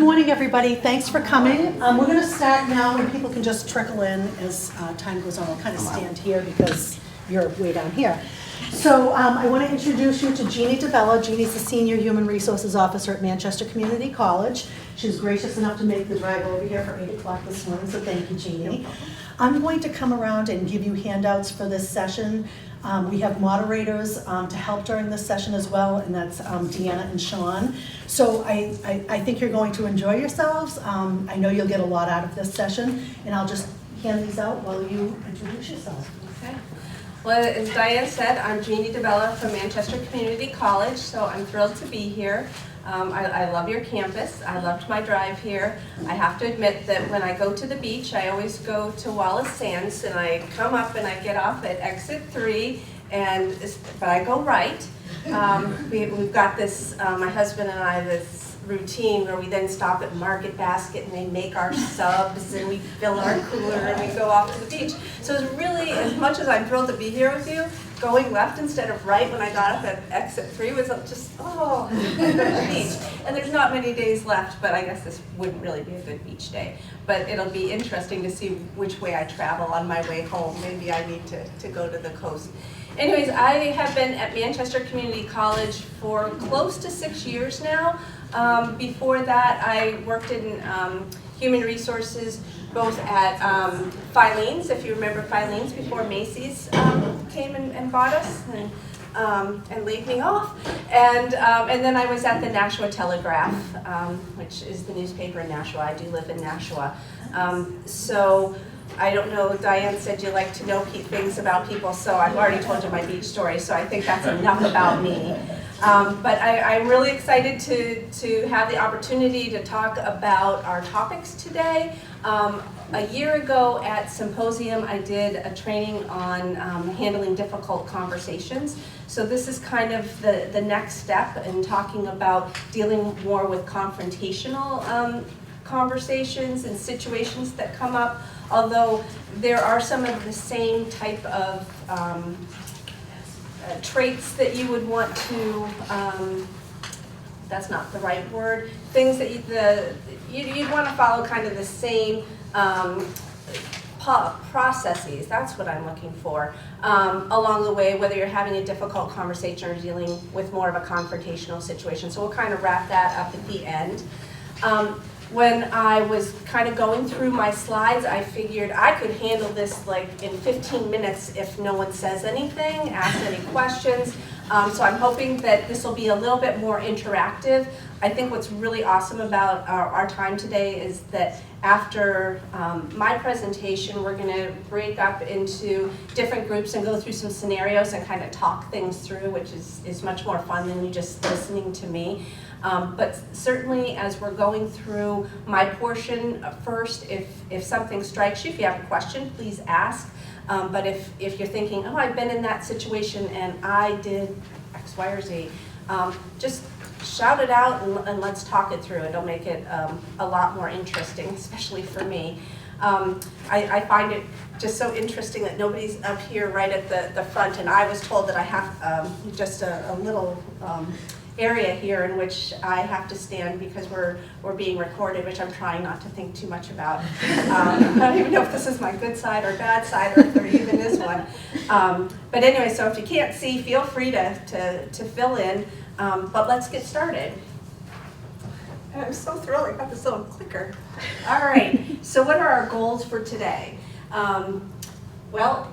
morning, everybody. Thanks for coming. We're going to start now, and people can just trickle in as time goes on. I'll kind of stand here because you're way down here. So I want to introduce you to Jeannie DiBella. Jeannie's the Senior Human Resources Officer at Manchester Community College. She was gracious enough to make the drive over here for 8 o'clock this morning, so thank you, Jeannie. I'm going to come around and give you handouts for this session. We have moderators to help during this session as well, and that's Deanna and Sean. So I think you're going to enjoy yourselves. I know you'll get a lot out of this session, and I'll just hand these out while you introduce yourself. Okay. Well, as Diane said, I'm Jeannie DiBella from Manchester Community College, so I'm thrilled to be here. I love your campus. I loved my drive here. I have to admit that when I go to the beach, I always go to Wallace Sands, and I come up and I get off at exit 3, but I go right. We've got this, my husband and I, this routine where we then stop at Market Basket and they make our subs and we fill our cooler and we go off to the beach. So it's really, as much as I'm thrilled to be here with you, going left instead of right when I got up at exit 3 was just, oh, the beach. And there's not many days left, but I guess this wouldn't really be a good beach day. But it'll be interesting to see which way I travel on my way home. Maybe I need to go to the coast. Anyways, I have been at Manchester Community College for close to 6 years now. Before that, I worked in human resources, both at Filene's, if you remember Filene's, before Macy's came and bought us and laid me off. And then I was at the Nashua Telegraph, which is the newspaper in Nashua. I do live in Nashua. So I don't know, Diane said you like to know things about people, so I've already told you my beach story, so I think that's enough about me. But I'm really excited to have the opportunity to talk about our topics today. A year ago at Symposium, I did a training on handling difficult conversations. So this is kind of the next step in talking about dealing more with confrontational conversations and situations that come up, although there are some of the same type of traits that you would want to, that's not the right word, things that you'd want to follow kind of the same processes, that's what I'm looking for, along the way, whether you're having a difficult conversation or dealing with more of a confrontational situation. So we'll kind of wrap that up at the end. When I was kind of going through my slides, I figured I could handle this like in 15 minutes if no one says anything, asks any questions. So I'm hoping that this will be a little bit more interactive. I think what's really awesome about our time today is that after my presentation, we're going to break up into different groups and go through some scenarios and kind of talk things through, which is much more fun than you just listening to me. But certainly as we're going through my portion first, if something strikes you, if you have a question, please ask. But if you're thinking, oh, I've been in that situation and I did X, Y, or Z, just shout it out and let's talk it through. It'll make it a lot more interesting, especially for me. I find it just so interesting that nobody's up here right at the front, and I was told that I have just a little area here in which I have to stand because we're being recorded, which I'm trying not to think too much about. I don't even know if this is my good side or bad side, or if there even is one. But anyway, so if you can't see, feel free to fill in. But let's get started. And I'm so thrilled I got this little clicker. All right, so what are our goals for today? Well,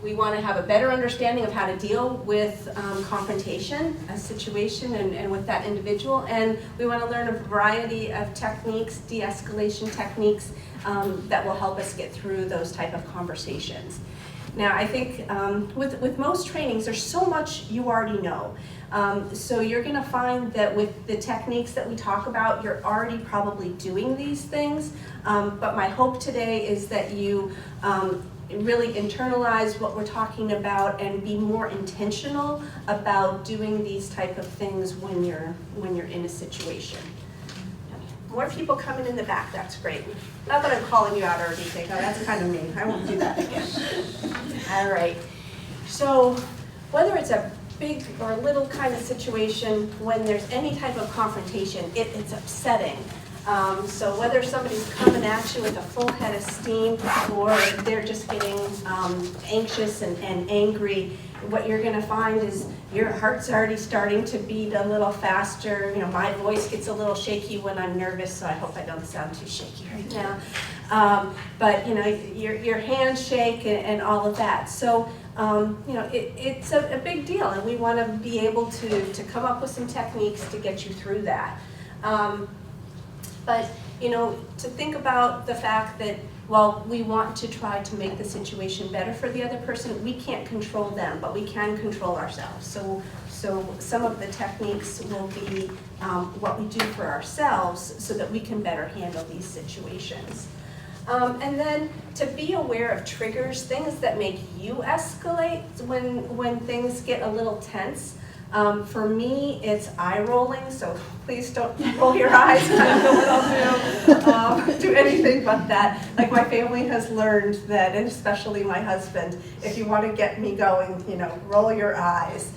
we want to have a better understanding of how to deal with confrontation, a situation, and with that individual. And we want to learn a variety of techniques, de-escalation techniques, that will help us get through those type of conversations. Now, I think with most trainings, there's so much you already know. So you're going to find that with the techniques that we talk about, you're already probably doing these things. But my hope today is that you really internalize what we're talking about and be more intentional about doing these type of things when you're in a situation. More people coming in the back, that's great. Not that I'm calling you out or anything, that's kind of mean. I won't do that again. All right, so whether it's a big or little kind of situation, when there's any type of confrontation, it's upsetting. So whether somebody's coming at you with a full head of steam or they're just getting anxious and angry, what you're going to find is your heart's already starting to beat a little faster. You know, my voice gets a little shaky when I'm nervous, so I hope I don't sound too shaky right now. But you know, your hands shake and all of that. So you know, it's a big deal, and we want to be able to come up with some techniques to get you through that. But you know, to think about the fact that, well, we want to try to make the situation better for the other person. We can't control them, but we can control ourselves. So some of the techniques will be what we do for ourselves so that we can better handle these situations. And then to be aware of triggers, things that make you escalate when things get a little tense. For me, it's eye rolling, so please don't roll your eyes. I don't know what I'll do anything but that. Like my family has learned that, and especially my husband, if you want to get me going, you know, roll your eyes.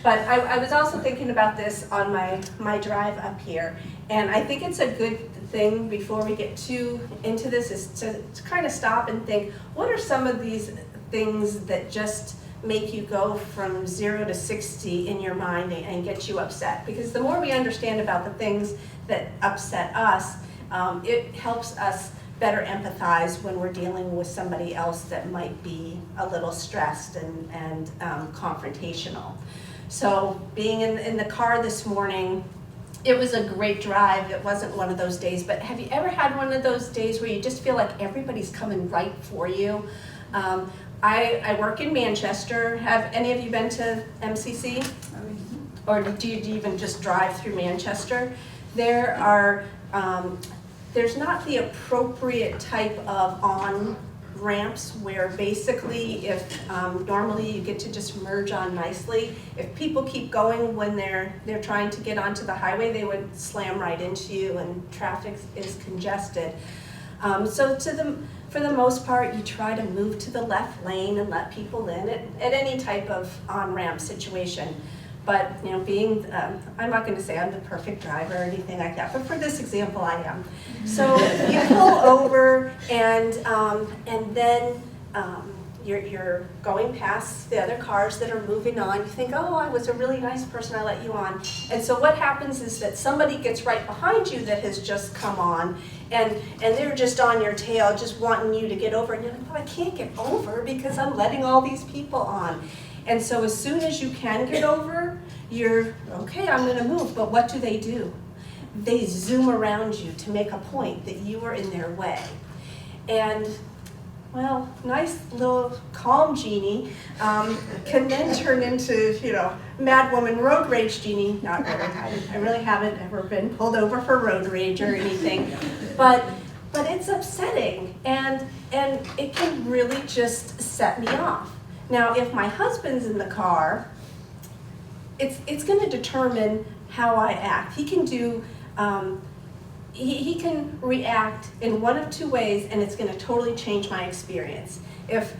But I was also thinking about this on my drive up here, and I think it's a good thing before we get too into this is to kind of stop and think, what are some of these things that just make you go from 0 to 60 in your mind and get you upset? Because the more we understand about the things that upset us, it helps us better empathize when we're dealing with somebody else that might be a little stressed and confrontational. So being in the car this morning, it was a great drive. It wasn't one of those days, but have you ever had one of those days where you just feel like everybody's coming right for you? I work in Manchester. Have any of you been to MCC? Or do you even just drive through Manchester? There are, there's not the appropriate type of on-ramps where basically if normally you get to just merge on nicely, if people keep going when they're trying to get onto the highway, they would slam right into you and traffic is congested. So for the most part, you try to move to the left lane and let people in at any type of on-ramp situation. But you know, being, I'm not going to say I'm the perfect driver or anything like that, but for this example, I am. So you pull over and then you're going past the other cars that are moving on. You think, oh, I was a really nice person, I let you on. And so what happens is that somebody gets right behind you that has just come on, and they're just on your tail, just wanting you to get over. And you're like, well, I can't get over because I'm letting all these people on. And so as soon as you can get over, you're, okay, I'm gonna move. But what do? They zoom around you to make a point that you are in their way. And well, nice little calm Jeannie can then turn into, you know, mad woman road rage Jeannie. Not really. I really haven't ever been pulled over for road rage or anything, but it's upsetting and it can really just set me off. Now, if my husband's in the car, it's going to determine how I act. He can do. He can react in one of two ways, and it's going to totally change my experience. If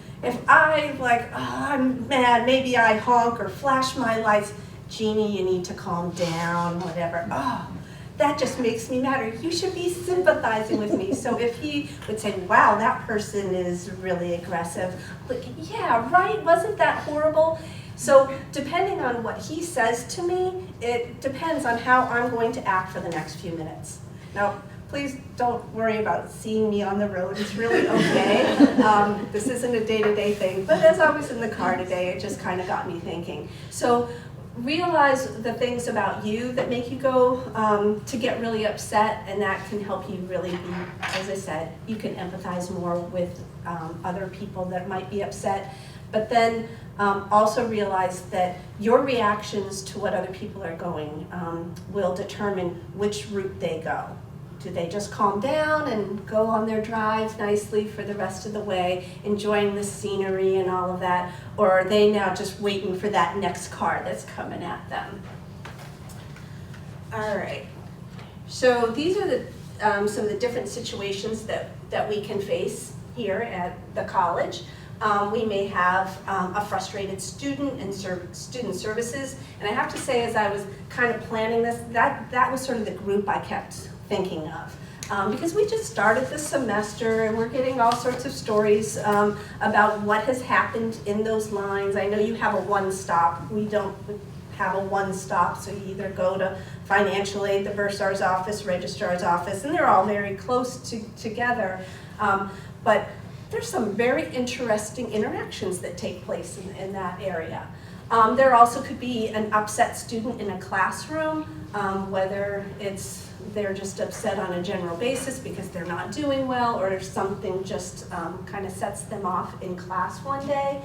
I like, oh, I'm mad, maybe I honk or flash my lights. Jeannie, you need to calm down, whatever. Oh, that just makes me mad. Or you should be sympathizing with me. So if he would say, wow, that person is really aggressive. Like, yeah, right, wasn't that horrible? So depending on what he says to me, it depends on how I'm going to act for the next few minutes. Now, please don't worry about seeing me on the road. It's really okay. This isn't a day-to-day thing. But as I was in the car today, it just kind of got me thinking. So realize the things about you that make you go to get really upset, and that can help you really be, as I said, you can empathize more with other people that might be upset. But then also realize that your reactions to what other people are going will determine which route they go. Do they just calm down and go on their drive nicely for the rest of the way, enjoying the scenery and all of that, or are they now just waiting for that next car that's coming at them? All right, so these are the, some of the different situations that we can face here at the college. We may have a frustrated student in student services. And I have to say, as I was kind of planning this, that was sort of the group I kept thinking of. Because we just started the semester and we're getting all sorts of stories about what has happened in those lines. I know you have a one-stop. We don't have a one-stop, so you either go to financial aid, the bursar's office, registrar's office, and they're all very close together. But there's some very interesting interactions that take place in that area. There also could be an upset student in a classroom, whether they're just upset on a general basis because they're not doing well, or something just kind of sets them off in class one day.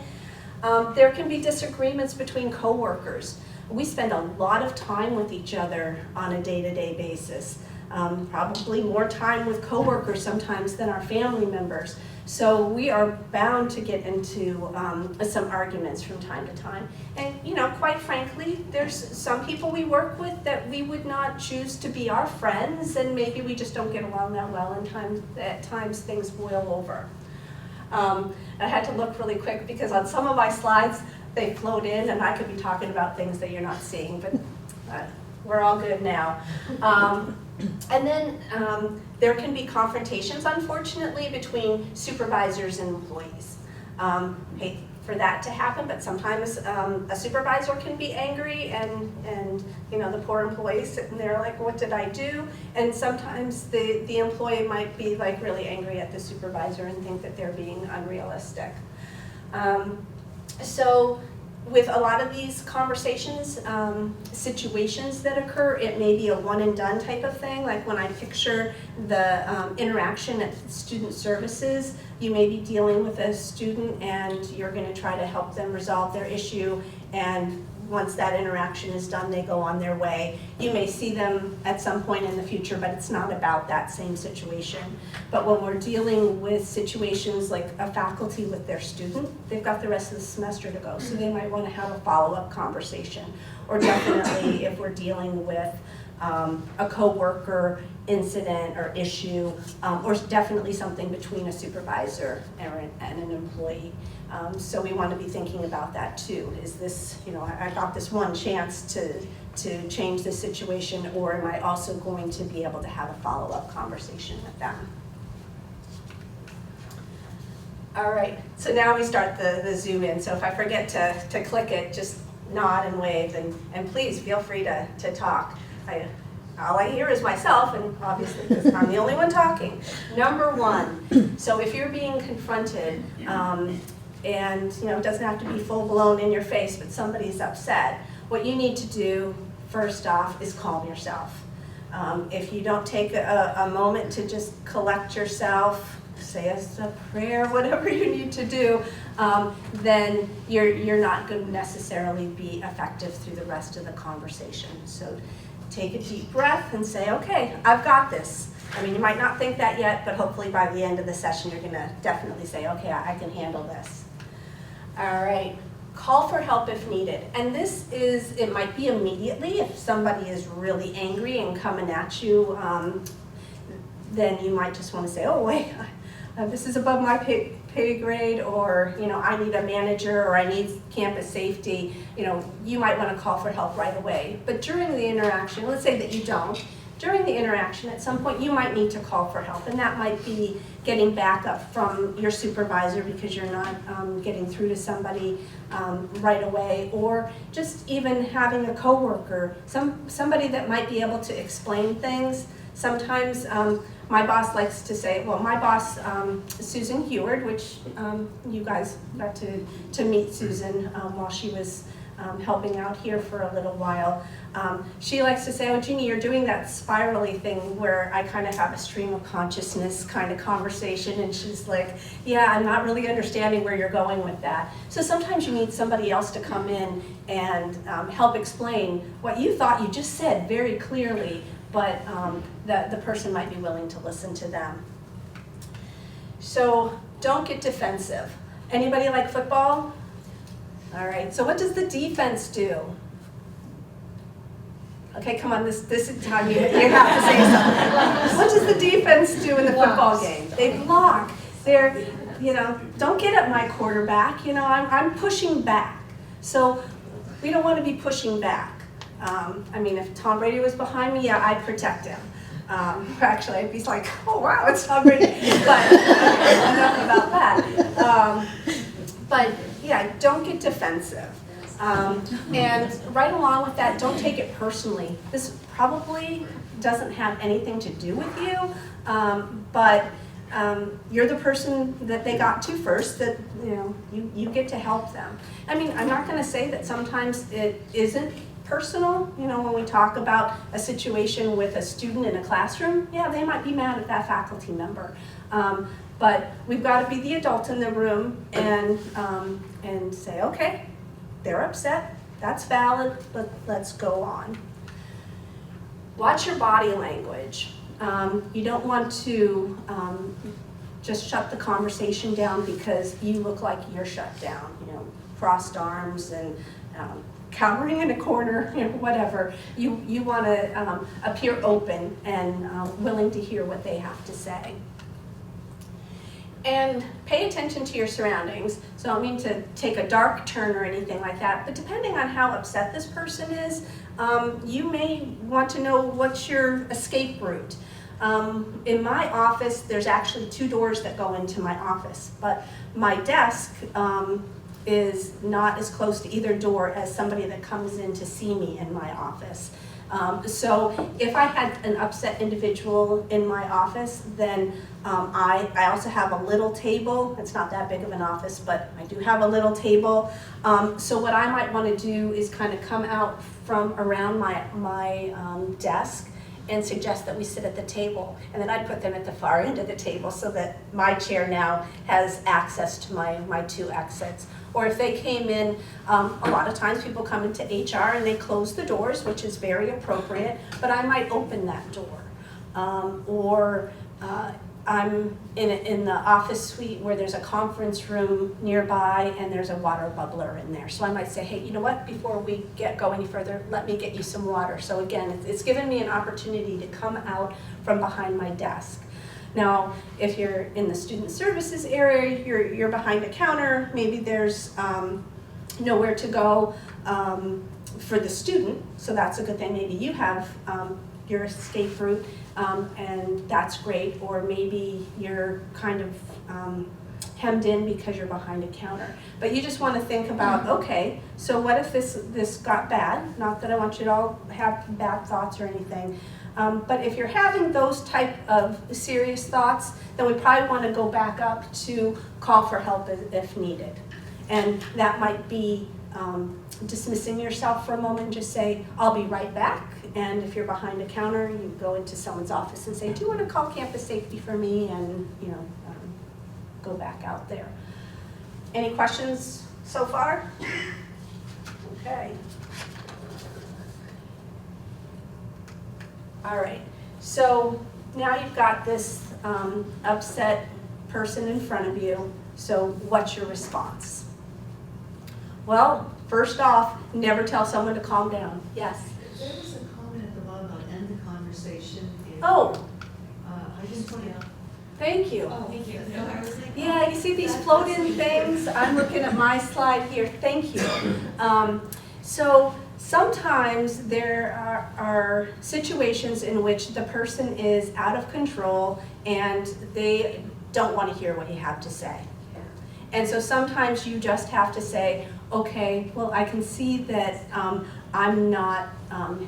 There can be disagreements between coworkers. We spend a lot of time with each other on a day-to-day basis. Probably more time with coworkers sometimes than our family members. So we are bound to get into some arguments from time to time. And quite frankly, there's some people we work with that we would not choose to be our friends, and maybe we just don't get along that well, and at times things boil over. I had to look really quick because on some of my slides, they float in and I could be talking about things that you're not seeing, but we're all good now. And then there can be confrontations, unfortunately, between supervisors and employees. Hate for that to happen, but sometimes a supervisor can be angry, and the poor employees sitting there like, what did I do? And sometimes the employee might be like really angry at the supervisor and think that they're being unrealistic. So with a lot of these conversations, situations that occur, it may be a one and done type of thing. Like when I picture the interaction at student services, you may be dealing with a student and you're going to try to help them resolve their issue, and once that interaction is done, they go on their way. You may see them at some point in the future, but it's not about that same situation. But when we're dealing with situations like a faculty with their student, they've got the rest of the semester to go, so they might want to have a follow-up conversation. Or definitely if we're dealing with a coworker incident or issue, or definitely something between a supervisor and an employee. So we want to be thinking about that too. Is this, I got this one chance to change this situation, or am I also going to be able to have a follow-up conversation with them? All right, so now we start the zoom in. So if I forget to click it, just nod and wave, and please feel free to talk. All I hear is myself, and obviously because I'm the only one talking. Number one, so if you're being confronted, and it doesn't have to be full blown in your face, but somebody's upset, what you need to do first off is calm yourself. If you don't take a moment to just collect yourself, say a prayer, whatever you need to do, then you're not going to necessarily be effective through the rest of the conversation. So take a deep breath and say, okay, I've got this. I mean, you might not think that yet, but hopefully by the end of the session, you're going to definitely say, okay, I can handle this. All right, call for help if needed. And it might be immediately. If somebody is really angry and coming at you, then you might just want to say, oh, wait, this is above my pay grade, or I need a manager, or I need campus safety. You might want to call for help right away. But during the interaction, let's say that you don't. During the interaction, at some point, you might need to call for help, and that might be getting backup from your supervisor because you're not getting through to somebody right away, or just even having a coworker, somebody that might be able to explain things. Sometimes my boss likes to say, well, my boss, Susan Heward, which you guys got to meet Susan while she was helping out here for a little while. She likes to say, oh, Jeannie, you're doing that spirally thing where I kind of have a stream of consciousness kind of conversation, and she's like, yeah, I'm not really understanding where you're going with that. So sometimes you need somebody else to come in and help explain what you thought you just said very clearly, but the person might be willing to listen to them. So don't get defensive. Anybody like football? All right, so what does the defense do? Okay, come on, this is time you have to say something. What does the defense do in the football game? They block. don't get at my quarterback. I'm pushing back. So we don't want to be pushing back. I mean, if Tom Brady was behind me, yeah, I'd protect him. Actually, I'd be like, oh wow, it's Tom Brady. But enough about that. But yeah, don't get defensive. And right along with that, don't take it personally. This probably doesn't have anything to do with you, but you're the person that they got to first, that you get to help them. I mean, I'm not going to say that sometimes it isn't personal. When we talk about a situation with a student in a classroom, yeah, they might be mad at that faculty member. But we've got to be the adult in the room and say, okay, they're upset, that's valid, let's go on. Watch your body language. You don't want to just shut the conversation down because you look like you're shut down, crossed arms and cowering in a corner, whatever. You want to appear open and willing to hear what they have to say. And pay attention to your surroundings. So I don't mean to take a dark turn or anything like that, but depending on how upset this person is, you may want to know what's your escape route. In my office, there's actually 2 doors that go into my office, but my desk is not as close to either door as somebody that comes in to see me in my office. So if I had an upset individual in my office, then I also have a little table. It's not that big of an office, but I do have a little table. So what I might want to do is kind of come out from around my desk and suggest that we sit at the table. And then I'd put them at the far end of the table so that my chair now has access to my 2 exits. Or if they came in, a lot of times people come into HR and they close the doors, which is very appropriate, but I might open that door. Or I'm in the office suite where there's a conference room nearby and there's a water bubbler in there. So I might say, hey, you know what, before we go any further, let me get you some water. So again, it's given me an opportunity to come out from behind my desk. Now, if you're in the student services area, you're behind a counter, maybe there's nowhere to go for the student, so that's a good thing. Maybe you have your escape route, and that's great, or maybe you're kind of hemmed in because you're behind a counter. But you just want to think about, okay, so what if this got bad? Not that I want you to all have bad thoughts or anything. But if you're having those type of serious thoughts, then we probably want to go back up to call for help if needed. And that might be dismissing yourself for a moment, just say, I'll be right back. And if you're behind a counter, you go into someone's office and say, do you want to call campus safety for me? And go back out there. Any questions so far? Okay. All right, so now you've got this upset person in front of you, so what's your response? Well, first off, never tell someone to calm down. Yes? There was a comment at the bottom about end the conversation. Oh. I just want to. Thank you. Oh, thank you. Yeah, you see these float-in things? I'm looking at my slide here. Thank you. So sometimes there are situations in which the person is out of control and they don't want to hear what you have to say. And so sometimes you just have to say, okay, well, I can see that I'm not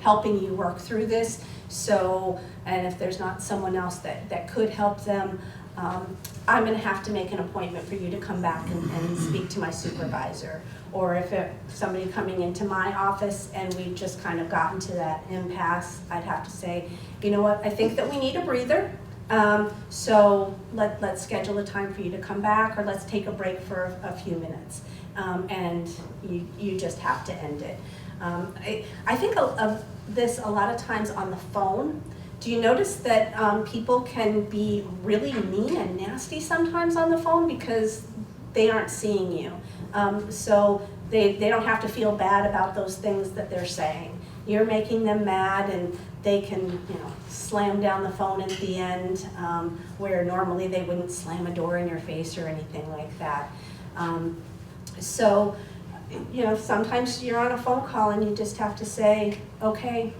helping you work through this, so, and if there's not someone else that could help them, I'm going to have to make an appointment for you to come back and speak to my supervisor. Or if somebody coming into my office and we've just kind of gotten to that impasse, I'd have to say, you know what, I think that we need a breather. So let's schedule a time for you to come back, or let's take a break for a few minutes. And you just have to end it. I think of this a lot of times on the phone. Do you notice that people can be really mean and nasty sometimes on the phone because they aren't seeing you? So they don't have to feel bad about those things that they're saying. You're making them mad, and they can, slam down the phone at the end, where normally they wouldn't slam a door in your face or anything like that. So, sometimes you're on a phone call and you just have to say, okay,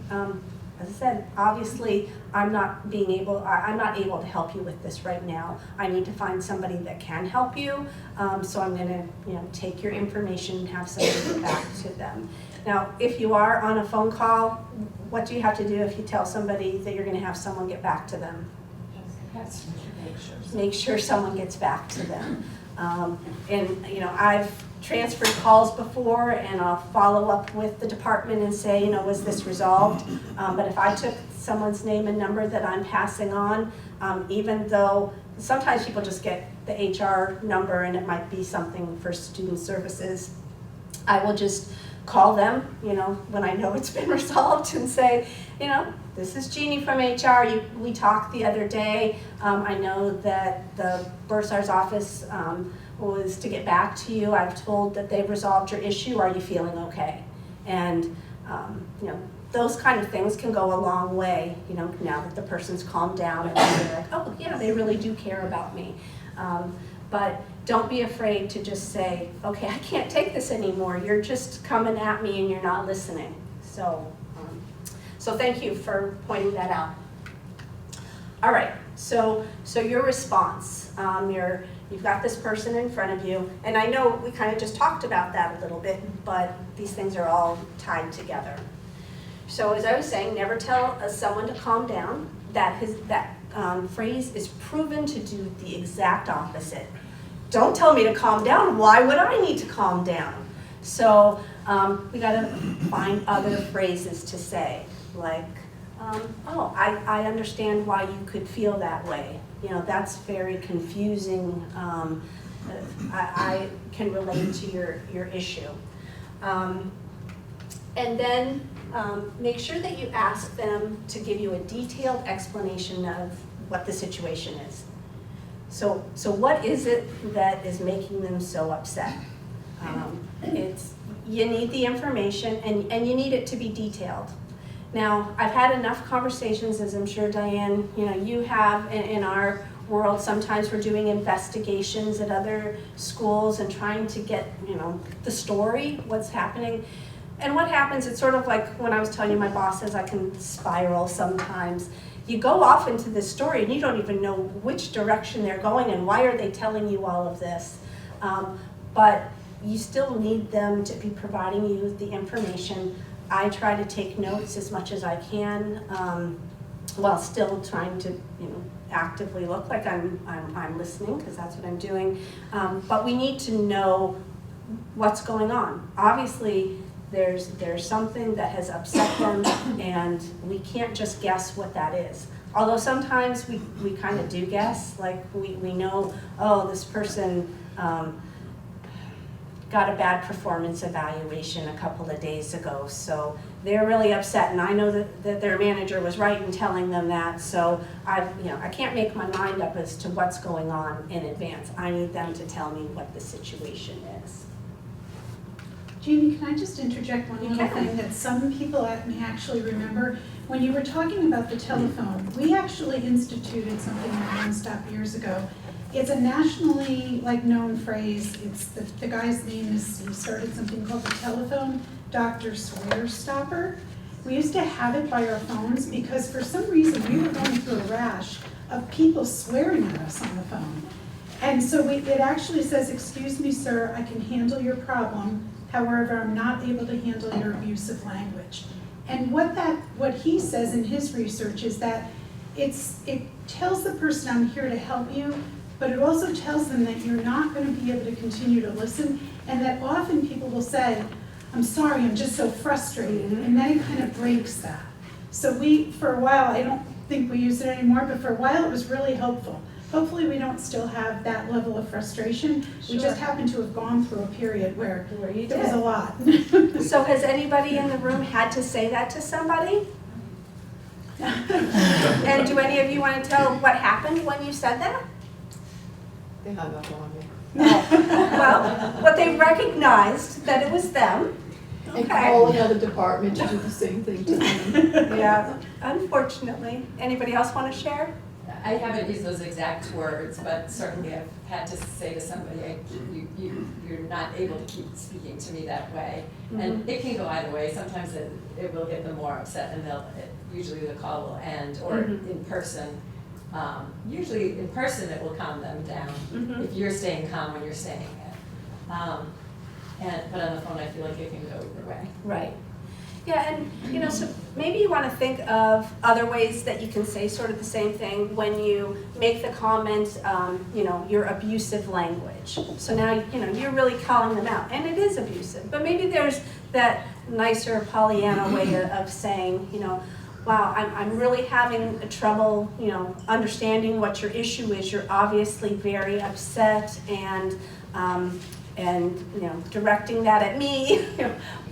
as I said, obviously I'm not able to help you with this right now. I need to find somebody that can help you. So I'm going to, take your information and have somebody get back to them. Now, if you are on a phone call, what do you have to do if you tell somebody that you're going to have someone get back to them? Make sure someone gets back to them. I've transferred calls before, and I'll follow up with the department and say, was this resolved? But if I took someone's name and number that I'm passing on, even though sometimes people just get the HR number and it might be something for student services, I will just call them, when I know it's been resolved, and say, this is Jeannie from HR. We talked the other day. I know that the bursar's office was to get back to you. I've told that they've resolved your issue. Are you feeling okay? And those kind of things can go a long way, now that the person's calmed down and they're like, oh yeah, they really do care about me. But don't be afraid to just say, okay, I can't take this anymore. You're just coming at me and you're not listening. So thank you for pointing that out. All right, so your response, you've got this person in front of you, and I know we kind of just talked about that a little bit, but these things are all tied together. So as I was saying, never tell someone to calm down. That phrase is proven to do the exact opposite. Don't tell me to calm down. Why would I need to calm down? So we got to find other phrases to say, like, oh, I understand why you could feel that way. That's very confusing. I can relate to your issue. And then make sure that you ask them to give you a detailed explanation of what the situation is. So what is it that is making them so upset? You need the information, and you need it to be detailed. Now, I've had enough conversations, as I'm sure Diane, you have in our world. Sometimes we're doing investigations at other schools and trying to get, the story, what's happening. And what happens, it's sort of like when I was telling you my boss says I can spiral sometimes. You go off into this story and you don't even know which direction they're going and why are they telling you all of this. But you still need them to be providing you the information. I try to take notes as much as I can, while still trying to, actively look like I'm listening, because that's what I'm doing. But we need to know what's going on. Obviously, there's something that has upset them, and we can't just guess what that is. Although sometimes we kind of do guess, like we know, oh, this person got a bad performance evaluation a couple of days ago, so they're really upset, and I know that their manager was right in telling them that, so I can't make my mind up as to what's going on in advance. I need them to tell me what the situation is. Jeannie, can I just interject one little thing that some people may actually remember? When you were talking about the telephone, we actually instituted something at One Stop years ago. It's a nationally known phrase. It's the guy's name is, he started something called the telephone Dr. Swear Stopper. We used to have it by our phones because for some reason we were going through a rash of people swearing at us on the phone. And so it actually says, excuse me, sir, I can handle your problem. However, I'm not able to handle your abusive language. And what he says in his research is that it tells the person I'm here to help you, but it also tells them that you're not going to be able to continue to listen, and that often people will say, I'm sorry, I'm just so frustrated, and then it kind of breaks that. So for a while, I don't think we use it anymore, but for a while it was really helpful. Hopefully we don't still have that level of frustration. Sure. We just happen to have gone through a period where there was a lot. So has anybody in the room had to say that to somebody? And do any of you want to tell what happened when you said that? They hung up on me. Well, but they recognized that it was them. And Okay. call another department to do the same thing to them. Yeah, unfortunately. Anybody else want to share? I haven't used those exact words, but certainly I've had to say to somebody, you're not able to keep speaking to me that way. And it can go either way. Sometimes it will get them more upset and usually the call will end, or in person. Usually in person it will calm them down if you're staying calm when you're saying it. But on the phone I feel like it can go either way. Right. Yeah, and so maybe you want to think of other ways that you can say sort of the same thing when you make the comment, your abusive language. So now, you're really calling them out, and it is abusive. But maybe there's that nicer Pollyanna way of saying, wow, I'm really having trouble, understanding what your issue is. You're obviously very upset and directing that at me,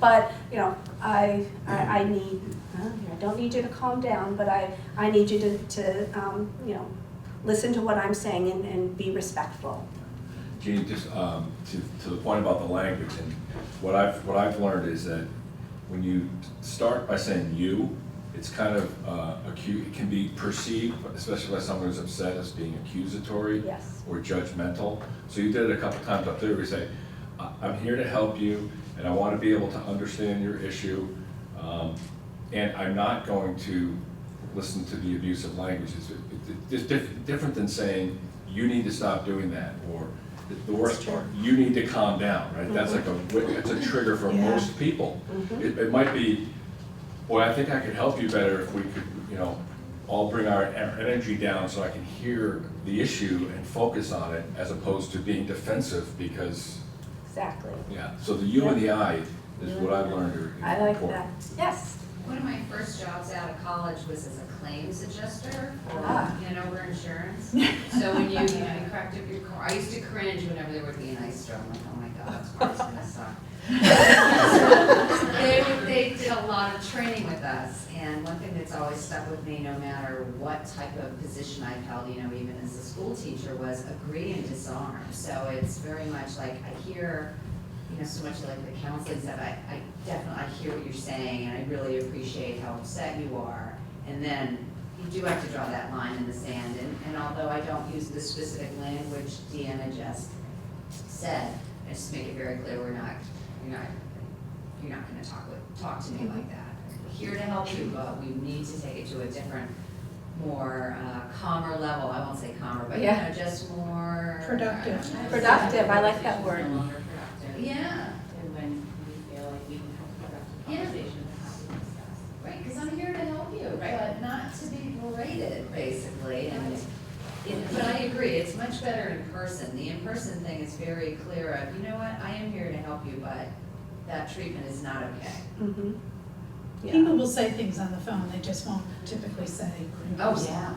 but I need, I don't need you to calm down, but I need you to listen to what I'm saying and be respectful. Jeannie, just to the point about the language, and what I've learned is that when you start by saying you, it's kind of it can be perceived, especially by someone who's upset, as being accusatory or judgmental. So you did it a couple times up there where you say, I'm here to help you, and I want to be able to understand your issue, and I'm not going to listen to the abusive language. It's different than saying, you need to stop doing that, or the worst part, you need to calm down, right? That's like it's a trigger for most people. It might be, boy, I think I could help you better if we could, all bring our energy down so I can hear the issue and focus on it, as opposed to being defensive because. Exactly. Yeah, so the you and the I is what I've learned are I like important. that. Yes. One of my first jobs out of college was as a claims adjuster for Hanover Insurance. So when you cracked up your car, I used to cringe whenever there would be an ice storm. Like, oh my God, this car's gonna suck. They did a lot of training with us, and one thing that's always stuck with me, no matter what type of position I've held, even as a school teacher, was agree and disarm. So it's very much like I hear, so much like the counseling stuff, I definitely hear what you're saying, and I really appreciate how upset you are. And then you do have to draw that line in the sand. And although I don't use the specific language Deanna just said, I just make it very clear you're not going to talk to me like that. We're here to help you, but we need to take it to a different, more calmer level. I won't say calmer, but just more Productive. Productive. I like that word. No longer productive. Yeah. And when we feel like we can have a productive conversation, then how we discuss. Right, because I'm here to help you, but not to be berated, basically. But I agree, it's much better in person. The in-person thing is very clear of, you know what, I am here to help you, but that treatment is not okay. People will say things on the phone, they just won't typically say. Oh, yeah.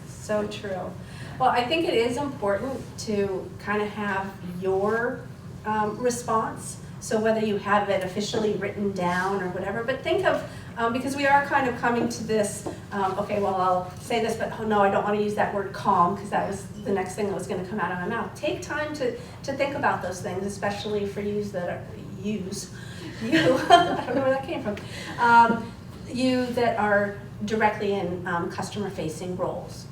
So true. Well, I think it is important to kind of have your response. So whether you have it officially written down or whatever, but think of, because we are kind of coming to this, okay, well, I'll say this, but oh, no, I don't want to use that word calm, because that was the next thing that was going to come out of my mouth. Take time to think about those things, especially for you that are, I don't know where that came from, you that are directly in customer-facing roles.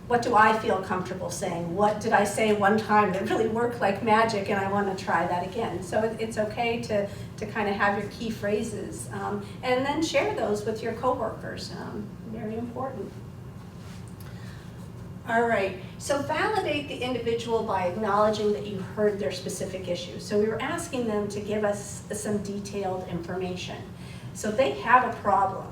What do I feel comfortable saying? What did I say one time that really worked like magic, and I want to try that again? So it's okay to kind of have your key phrases, and then share those with your coworkers. Very important. All right, so validate the individual by acknowledging that you heard their specific issue. So we were asking them to give us some detailed information. So they have a problem,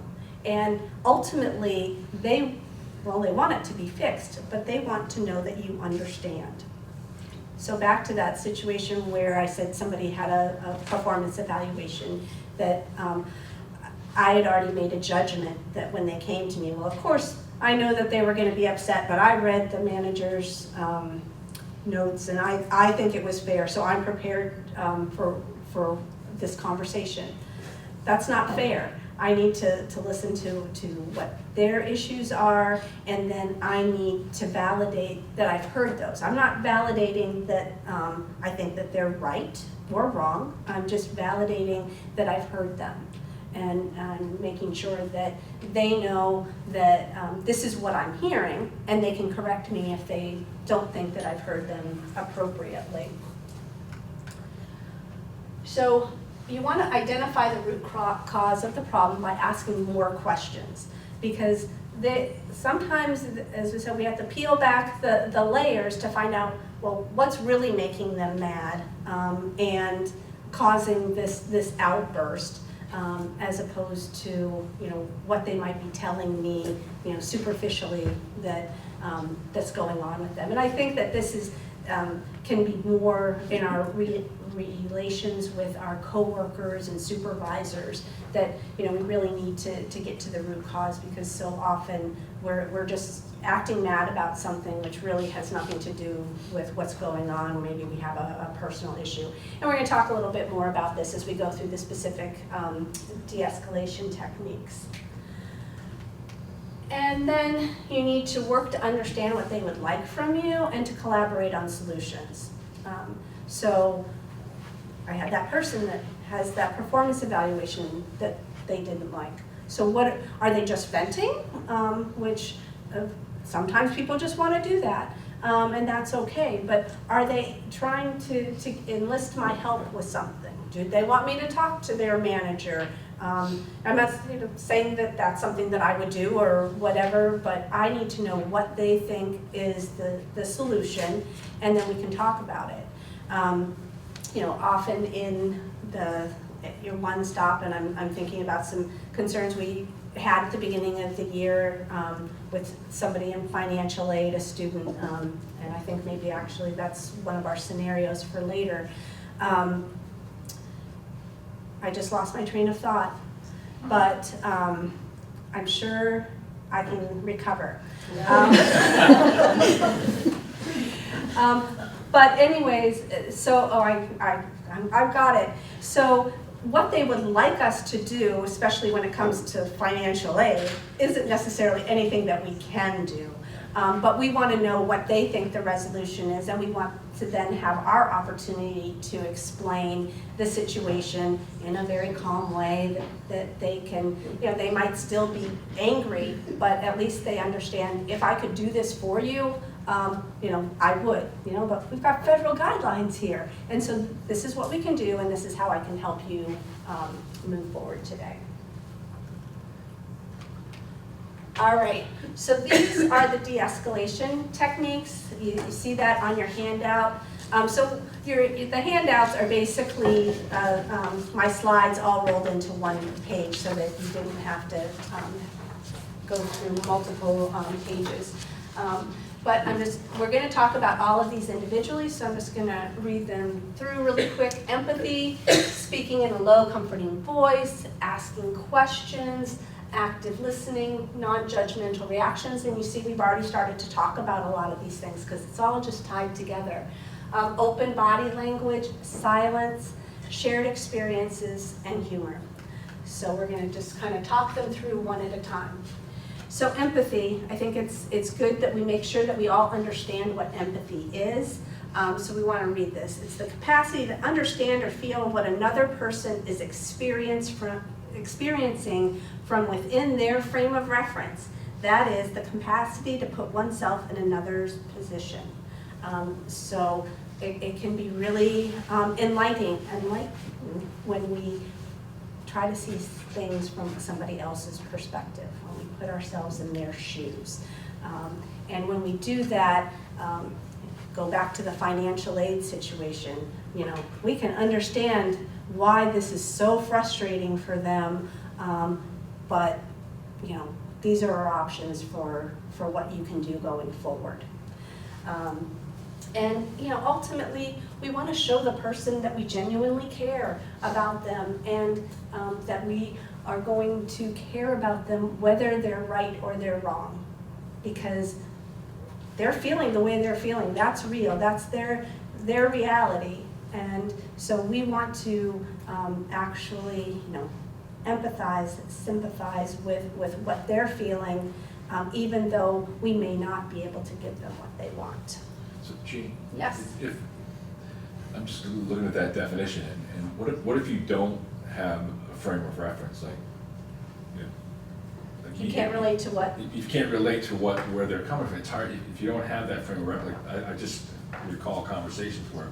and ultimately they want it to be fixed, but they want to know that you understand. So back to that situation where I said somebody had a performance evaluation that I had already made a judgment that when they came to me, well, of course, I know that they were going to be upset, but I read the manager's notes, and I think it was fair, so I'm prepared for this conversation. That's not fair. I need to listen to what their issues are, and then I need to validate that I've heard those. I'm not validating that I think that they're right or wrong. I'm just validating that I've heard them, and making sure that they know that this is what I'm hearing, and they can correct me if they don't think that I've heard them appropriately. So you want to identify the root cause of the problem by asking more questions, because sometimes, as we said, we have to peel back the layers to find out, well, what's really making them mad and causing this outburst, as opposed to what they might be telling me superficially that's going on with them. And I think that this is can be more in our relations with our coworkers and supervisors, that we really need to get to the root cause, because so often we're just acting mad about something which really has nothing to do with what's going on. Maybe we have a personal issue. And we're going to talk a little bit more about this as we go through the specific de-escalation techniques. And then you need to work to understand what they would like from you and to collaborate on solutions. So I had that person that has that performance evaluation that they didn't like. So what are they just venting? Which sometimes people just want to do that, and that's okay. But are they trying to enlist my help with something? Do they want me to talk to their manager? I'm not saying that that's something that I would do or whatever, but I need to know what they think is the solution, and then we can talk about it. Often in your one stop, and I'm thinking about some concerns we had at the beginning of the year with somebody in financial aid, a student, and I think maybe actually that's one of our scenarios for later. I just lost my train of thought, but I'm sure I can recover. But anyways, so I've got it. So what they would like us to do, especially when it comes to financial aid, isn't necessarily anything that we can do. But we want to know what they think the resolution is, and we want to then have our opportunity to explain the situation in a very calm way that they can, they might still be angry, but at least they understand, if I could do this for you, I would, but we've got federal guidelines here. And so this is what we can do, and this is how I can help you move forward today. All right, so these are the de-escalation techniques. You see that on your handout. So the handouts are basically my slides all rolled into one page so that you didn't have to go through multiple pages. But we're going to talk about all of these individually, so I'm just going to read them through really quick. Empathy, speaking in a low, comforting voice, asking questions, active listening, non-judgmental reactions, and you see we've already started to talk about a lot of these things because it's all just tied together. Open body language, silence, shared experiences, and humor. So we're going to just kind of talk them through one at a time. So empathy, I think it's good that we make sure that we all understand what empathy is. So we want to read this. It's the capacity to understand or feel what another person is experiencing from within their frame of reference. That is the capacity to put oneself in another's position. So it can be really enlightening when we try to see things from somebody else's perspective, when we put ourselves in their shoes. And when we do that, go back to the financial aid situation, we can understand why this is so frustrating for them, but these are our options for what you can do going forward. And ultimately, we want to show the person that we genuinely care about them, and that we are going to care about them whether they're right or they're wrong, because they're feeling the way they're feeling. That's real. That's their reality. And so we want to actually, empathize, sympathize with what they're feeling, even though we may not be able to give them what they want. So Jean? Yes. If, I'm just looking at that definition, and what if you don't have a frame of reference, like, you know, like You can't relate to what? You can't relate to where they're coming from. It's hard, if you don't have that frame of reference. Like, I just recall conversations where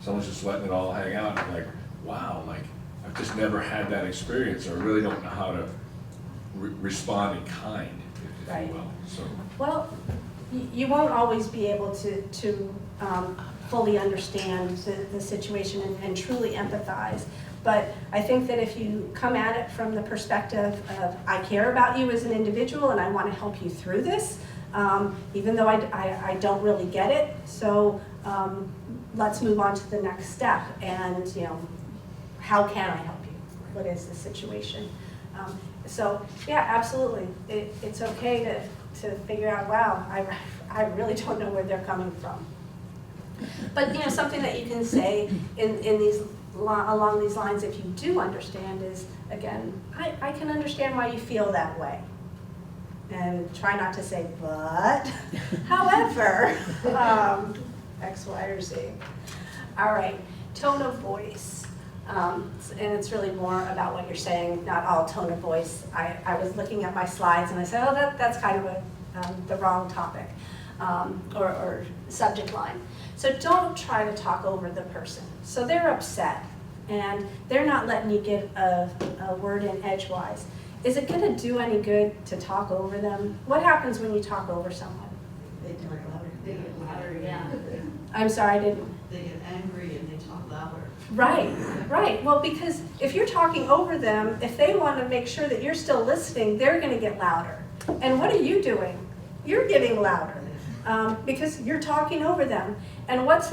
someone's just letting it all hang out, and I'm like, wow, like, I've just never had that experience, or I really don't know how to respond in kind, if Right. you will, so. Well, you won't always be able to fully understand the situation and truly empathize. But I think that if you come at it from the perspective of, I care about you as an individual and I want to help you through this, even though I don't really get it, so let's move on to the next step. And, you know, how can I help you? What is the situation? So, yeah, absolutely. It's okay to figure out, wow, I really don't know where they're coming from. But, you know, something that you can say in these along these lines, if you do understand, is, again, I can understand why you feel that way. And try not to say, but, however, X, Y, or Z. All right, tone of voice. And it's really more about what you're saying, not all tone of voice. I was looking at my slides and I said, oh, that's kind of the wrong topic or subject line. So don't try to talk over the person. So they're upset and they're not letting you get a word in edgewise. Is it gonna do any good to talk over them? What happens when you talk over someone? They talk louder. They get louder, yeah. I'm sorry, I didn't. They get angry and they talk louder. Right, right. Well, because if you're talking over them, if they want to make sure that you're still listening, they're going to get louder. And what are you doing? You're getting louder because you're talking over them. And what's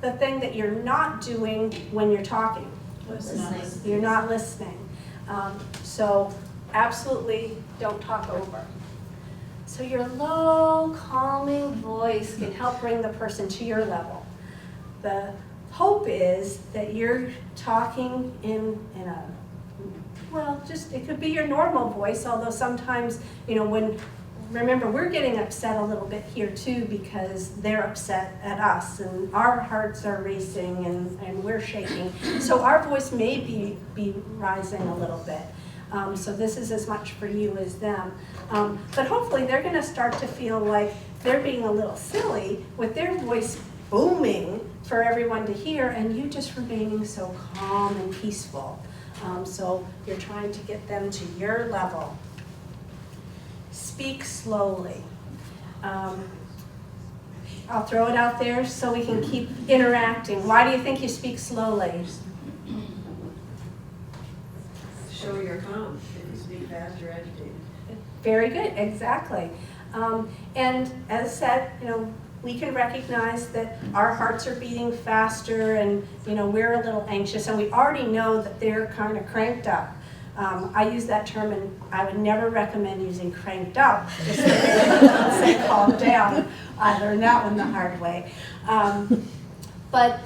the thing that you're not doing when you're talking? Listening. You're not listening. So absolutely don't talk over. So your low, calming voice can help bring the person to your level. The hope is that you're talking in a, well, just, it could be your normal voice, although sometimes, you know, remember, we're getting upset a little bit here too because they're upset at us and our hearts are racing and we're shaking. So our voice may be rising a little bit. So this is as much for you as them. But hopefully they're gonna start to feel like they're being a little silly with their voice booming for everyone to hear and you just remaining so calm and peaceful. So you're trying to get them to your level. Speak slowly. I'll throw it out there so we can keep interacting. Why do you think you speak slowly? Show you're calm. If you speak fast, you're agitated. Very good, exactly. And as said, you know, we can recognize that our hearts are beating faster and, you know, we're a little anxious and we already know that they're kind of cranked up. I use that term and I would never recommend using cranked up. Just say calm down. I learned that one the hard way. But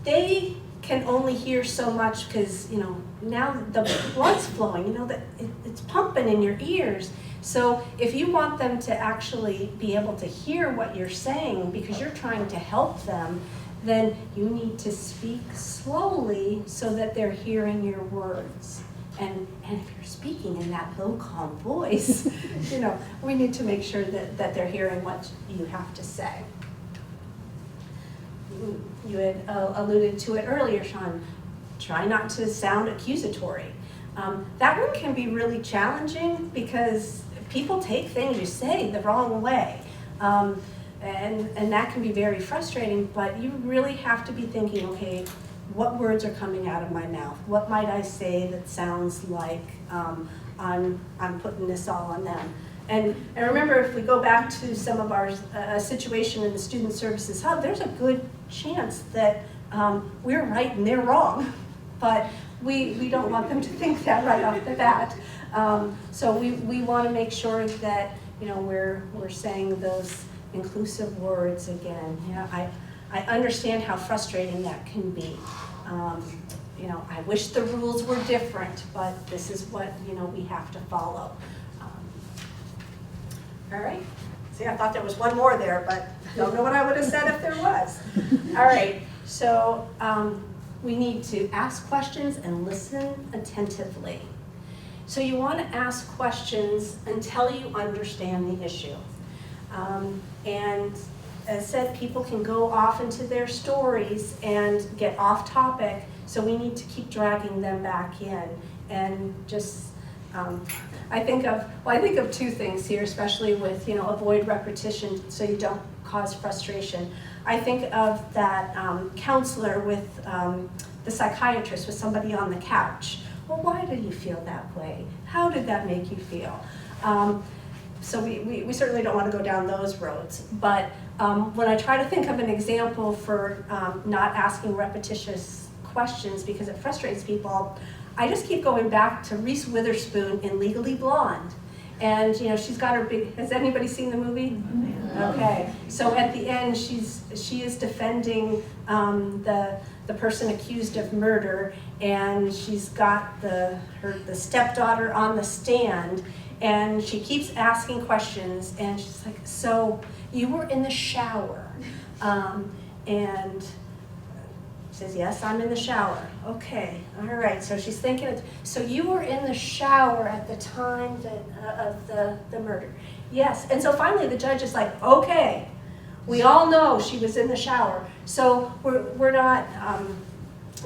they can only hear so much because, you know, now the blood's flowing, you know, that it's pumping in your ears. So if you want them to actually be able to hear what you're saying because you're trying to help them, then you need to speak slowly so that they're hearing your words. And if you're speaking in that low, calm voice, you know, we need to make sure that they're hearing what you have to say. You had alluded to it earlier, Sean. Try not to sound accusatory. That one can be really challenging because people take things you say the wrong way. And that can be very frustrating, but you really have to be thinking, okay, what words are coming out of my mouth? What might I say that sounds like I'm putting this all on them? And remember, if we go back to some of our situation in the Student Services Hub, there's a good chance that we're right and they're wrong. But we don't want them to think that right off the bat. So we want to make sure that, you know, we're saying those inclusive words again. You know, I understand how frustrating that can be. you know, I wish the rules were different, but this is what, you know, we have to follow. All right. See, I thought there was one more there, but don't know what I would have said if there was. All right. So we need to ask questions and listen attentively. So you want to ask questions until you understand the issue. And as said, people can go off into their stories and get off topic, so we need to keep dragging them back in. And just, I think of two things here, especially with, you know, avoid repetition so you don't cause frustration. I think of that counselor with the psychiatrist with somebody on the couch. Well, why do you feel that way? How did that make you feel? So we certainly don't want to go down those roads. But when I try to think of an example for not asking repetitious questions because it frustrates people, I just keep going back to Reese Witherspoon in Legally Blonde. And you know, she's got her big, has anybody seen the movie? Okay, so at the end she is defending the person accused of murder, and she's got the stepdaughter on the stand, and she keeps asking questions, and she's like, so you were in the shower, and says, yes, I'm in the shower. Okay, all right, so she's thinking, so you were in the shower at the time of the murder. Yes, and so finally the judge is like, okay, we all know she was in the shower, so we're not,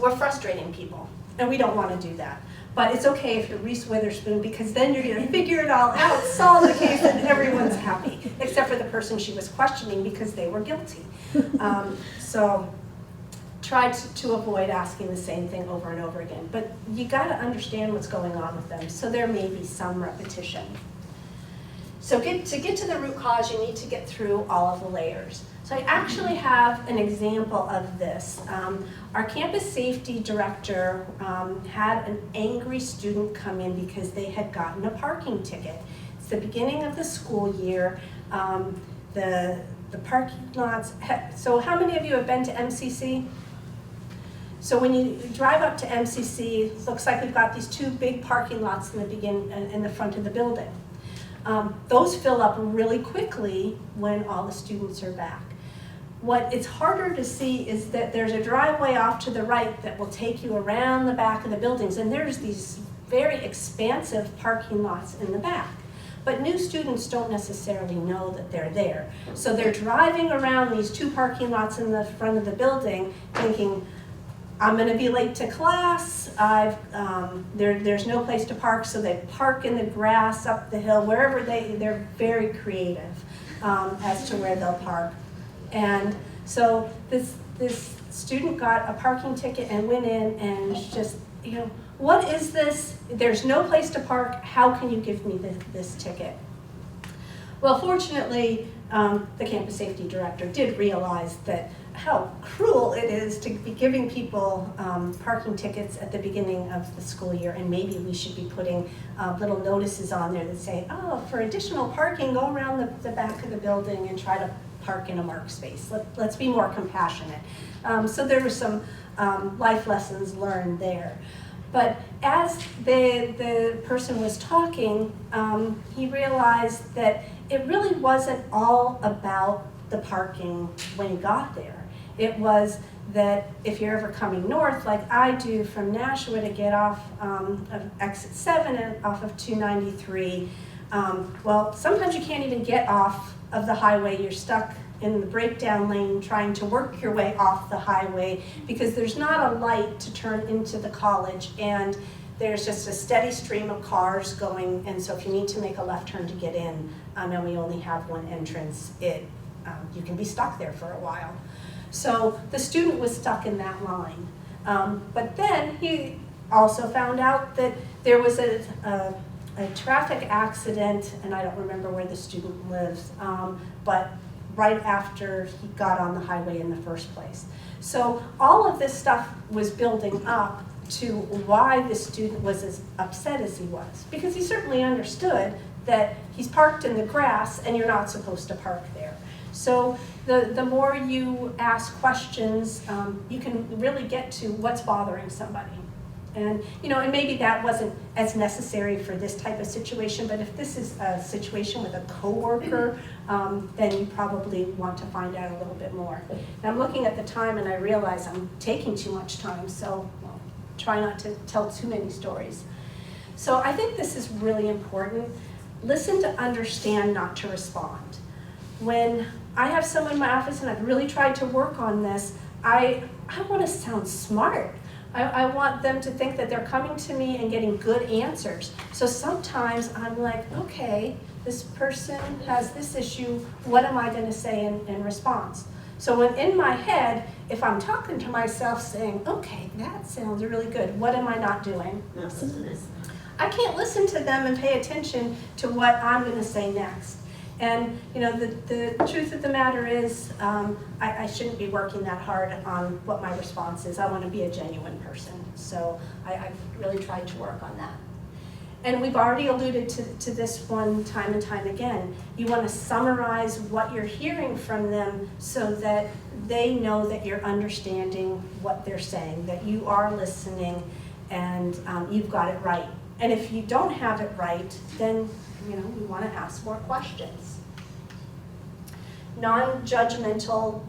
we're frustrating people, and we don't want to do that. But it's okay if you're Reese Witherspoon, because then you're going to figure it all out, solve the case, and everyone's happy, except for the person she was questioning because they were guilty. So try to avoid asking the same thing over and over again. But you got to understand what's going on with them, so there may be some repetition. So to get to the root cause, you need to get through all of the layers. So I actually have an example of this. Our campus safety director had an angry student come in because they had gotten a parking ticket. It's the beginning of the school year. The parking lots, so how many of you have been to MCC? So when you drive up to MCC, it looks like we've got these two big parking lots in the front of the building. Those fill up really quickly when all the students are back. What it's harder to see is that there's a driveway off to the right that will take you around the back of the buildings, and there's these very expansive parking lots in the back. But new students don't necessarily know that they're there. So they're driving around these two parking lots in the front of the building thinking, I'm going to be late to class, there's no place to park, so they park in the grass, up the hill, wherever they're very creative as to where they'll park. And so this student got a parking ticket and went in and just, you know, what is this? There's no place to park, how can you give me this ticket? Well, fortunately, the campus safety director did realize that how cruel it is to be giving people parking tickets at the beginning of the school year, and maybe we should be putting little notices on there that say, oh, for additional parking, go around the back of the building and try to park in a marked space. Let's be more compassionate. So there were some life lessons learned there. But as the person was talking, he realized that it really wasn't all about the parking when he got there. It was that if you're ever coming north, like I do from Nashua to get off of exit 7 and off of 293, well, sometimes you can't even get off of the highway. You're stuck in the breakdown lane trying to work your way off the highway because there's not a light to turn into the college, and there's just a steady stream of cars going, and so if you need to make a left turn to get in, and we only have one entrance, you can be stuck there for a while. So the student was stuck in that line. But then he also found out that there was a traffic accident, and I don't remember where the student lives, but right after he got on the highway in the first place. So all of this stuff was building up to why the student was as upset as he was, because he certainly understood that he's parked in the grass and you're not supposed to park there. So the more you ask questions, you can really get to what's bothering somebody. And, and maybe that wasn't as necessary for this type of situation, but if this is a situation with a coworker, then you probably want to find out a little bit more. And I'm looking at the time and I realize I'm taking too much time, so try not to tell too many stories. So I think this is really important. Listen to understand, not to respond. When I have someone in my office and I've really tried to work on this, I want to sound smart. I want them to think that they're coming to me and getting good answers. So sometimes I'm like, okay, this person has this issue, what am I going to say in response? So when in my head, if I'm talking to myself saying, okay, that sounds really good, what am I not doing? I can't listen to them and pay attention to what I'm going to say next. And the truth of the matter is, I shouldn't be working that hard on what my response is. I want to be a genuine person. So I've really tried to work on that. And we've already alluded to this one time and time again. You want to summarize what you're hearing from them so that they know that you're understanding what they're saying, that you are listening, and you've got it right. And if you don't have it right, then we want to ask more questions. Non-judgmental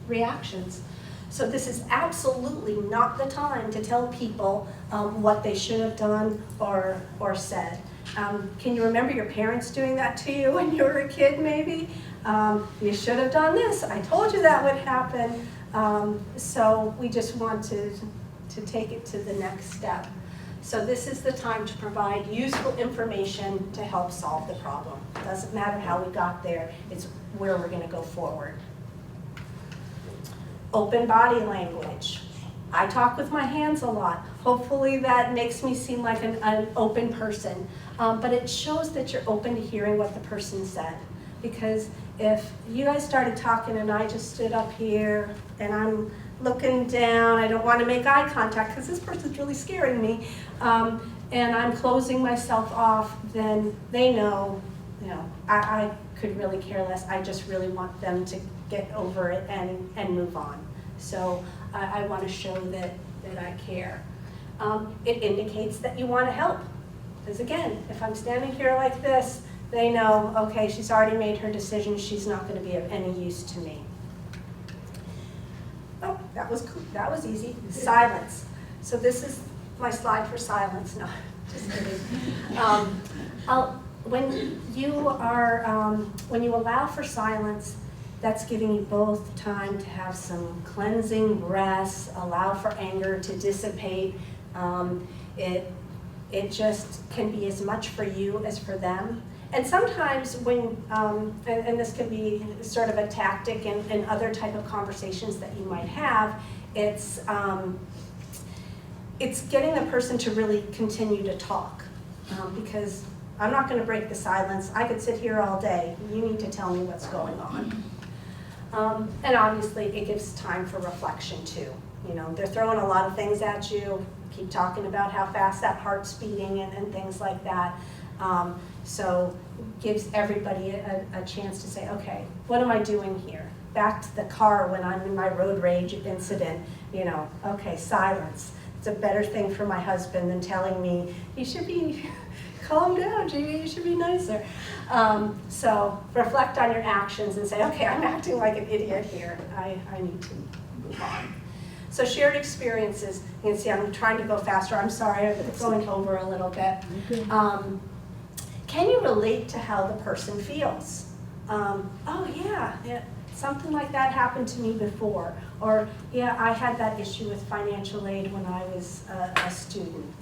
reactions. So this is absolutely not the time to tell people what they should have done or said. Can you remember your parents doing that to you when you were a kid, maybe? You should have done this. I told you that would happen. So we just want to take it to the next step. So this is the time to provide useful information to help solve the problem. It doesn't matter how we got there, it's where we're going to go forward. Open body language. I talk with my hands a lot. Hopefully that makes me seem like an open person, but it shows that you're open to hearing what the person said. Because if you guys started talking and I just stood up here and I'm looking down, I don't want to make eye contact because this person's really scaring me, and I'm closing myself off, then they know, I could really care less. I just really want them to get over it and move on. So I want to show that I care. It indicates that you want to help. Because again, if I'm standing here like this, they know, okay, she's already made her decision, she's not going to be of any use to me. Oh, that was cool. That was easy. Silence. So this is my slide for silence. No, just kidding. When you allow for silence, that's giving you both time to have some cleansing breaths, allow for anger to dissipate. It just can be as much for you as for them. And sometimes when, and this can be sort of a tactic in other type of conversations that you might have, it's getting the person to really continue to talk. Because I'm not going to break the silence. I could sit here all day. You need to tell me what's going on. And obviously it gives time for reflection too. They're throwing a lot of things at you. Keep talking about how fast that heart's beating and things like that. So gives everybody a chance to say, okay, what am I doing here? Back to the car when I'm in my road rage incident, okay, silence. It's a better thing for my husband than telling me, you should be, calm down, Jeannie, you should be nicer. So reflect on your actions and say, okay, I'm acting like an idiot here. I need to move on. So shared experiences, you can see I'm trying to go faster. I'm sorry, it's going over a little bit. Can you relate to how the person feels? Oh yeah, something like that happened to me before. Or yeah, I had that issue with financial aid when I was a student.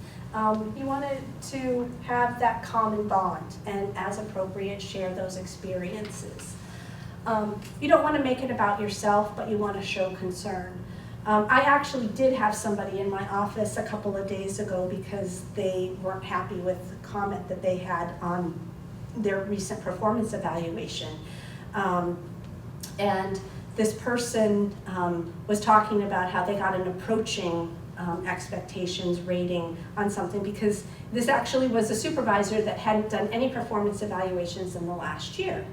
You wanted to have that common bond and as appropriate share those experiences. You don't want to make it about yourself, but you want to show concern. I actually did have somebody in my office a couple of days ago because they weren't happy with the comment that they had on their recent performance evaluation. And this person was talking about how they got an approaching expectations rating on something because this actually was a supervisor that hadn't done any performance evaluations in the last year.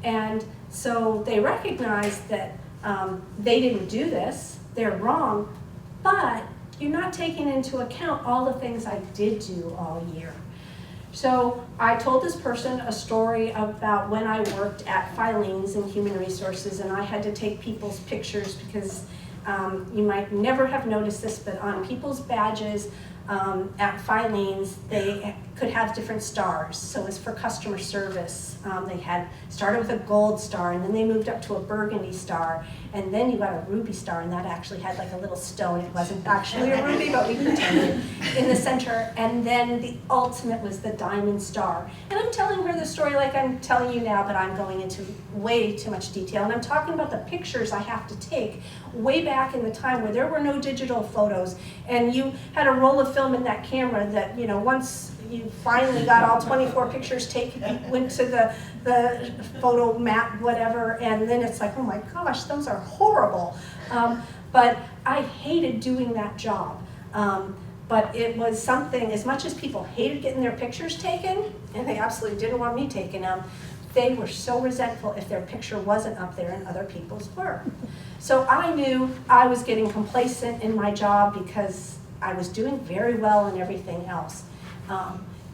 And so they recognized that they didn't do this, they're wrong, but you're not taking into account all the things I did do all year. So I told this person a story about when I worked at Filene's in Human Resources, and I had to take people's pictures because you might never have noticed this, but on people's badges at Filene's, they could have different stars. So it's for customer service. They had started with a gold star, and then they moved up to a burgundy star, and then you got a ruby star, and that actually had like a little stone. It wasn't actually a ruby, but we pretended, in the center. And then the ultimate was the diamond star. And I'm telling her the story like I'm telling you now, but I'm going into way too much detail. And I'm talking about the pictures I have to take way back in the time where there were no digital photos, and you had a roll of film in that camera that, you know, once you finally got all 24 pictures taken, you went to the photo map, whatever, and then it's like, oh my gosh, those are horrible. But I hated doing that job. But it was something, as much as people hated getting their pictures taken, and they absolutely didn't want me taking them, they were so resentful if their picture wasn't up there and other people's were. So I knew I was getting complacent in my job because I was doing very well in everything else.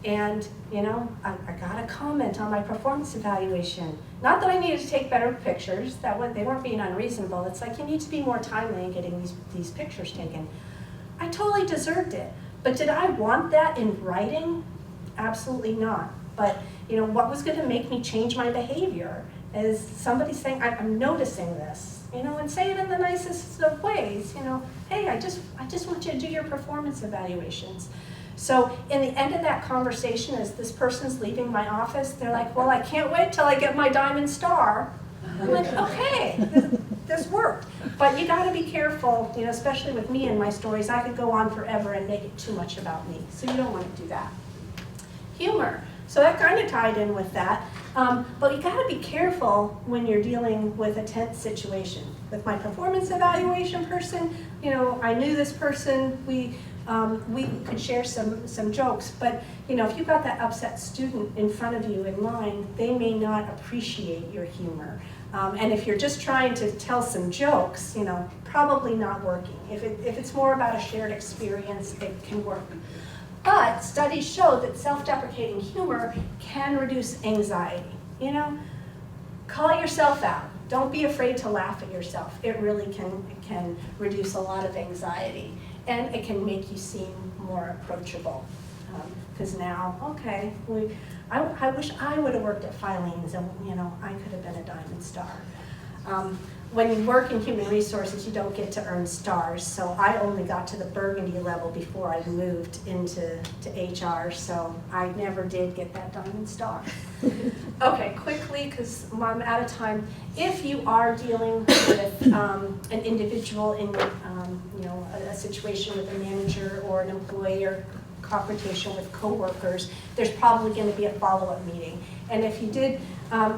And, you know, I got a comment on my performance evaluation. Not that I needed to take better pictures, they weren't being unreasonable. It's like, you need to be more timely in getting these pictures taken. I totally deserved it. But did I want that in writing? Absolutely not. But, you know, what was going to make me change my behavior is somebody saying, I'm noticing this, you know, and say it in the nicest of ways, you know, hey, I just want you to do your performance evaluations. So in the end of that conversation, as this person's leaving my office, they're like, well, I can't wait till I get my diamond star. I'm like, okay, this worked. But you gotta be careful, you know, especially with me and my stories. I could go on forever and make it too much about me. So you don't want to do that. Humor. So that kind of tied in with that. But you gotta be careful when you're dealing with a tense situation. With my performance evaluation person, you know, I knew this person, we could share some jokes, but you know, if you've got that upset student in front of you in line, they may not appreciate your humor. And if you're just trying to tell some jokes, you know, probably not working. If it's more about a shared experience, it can work. But studies show that self-deprecating humor can reduce anxiety. You know, call yourself out. Don't be afraid to laugh at yourself. It really can reduce a lot of anxiety. And it can make you seem more approachable. Because now, okay, I wish I would have worked at Filene's and, you know, I could have been a diamond star. When you work in human resources, you don't get to earn stars. So I only got to the burgundy level before I moved into HR. So I never did get that diamond star. Okay, quickly, because I'm out of time. If you are dealing with an individual in you know, a situation with a manager or an employee or confrontation with coworkers, there's probably going to be a follow-up meeting. And if you did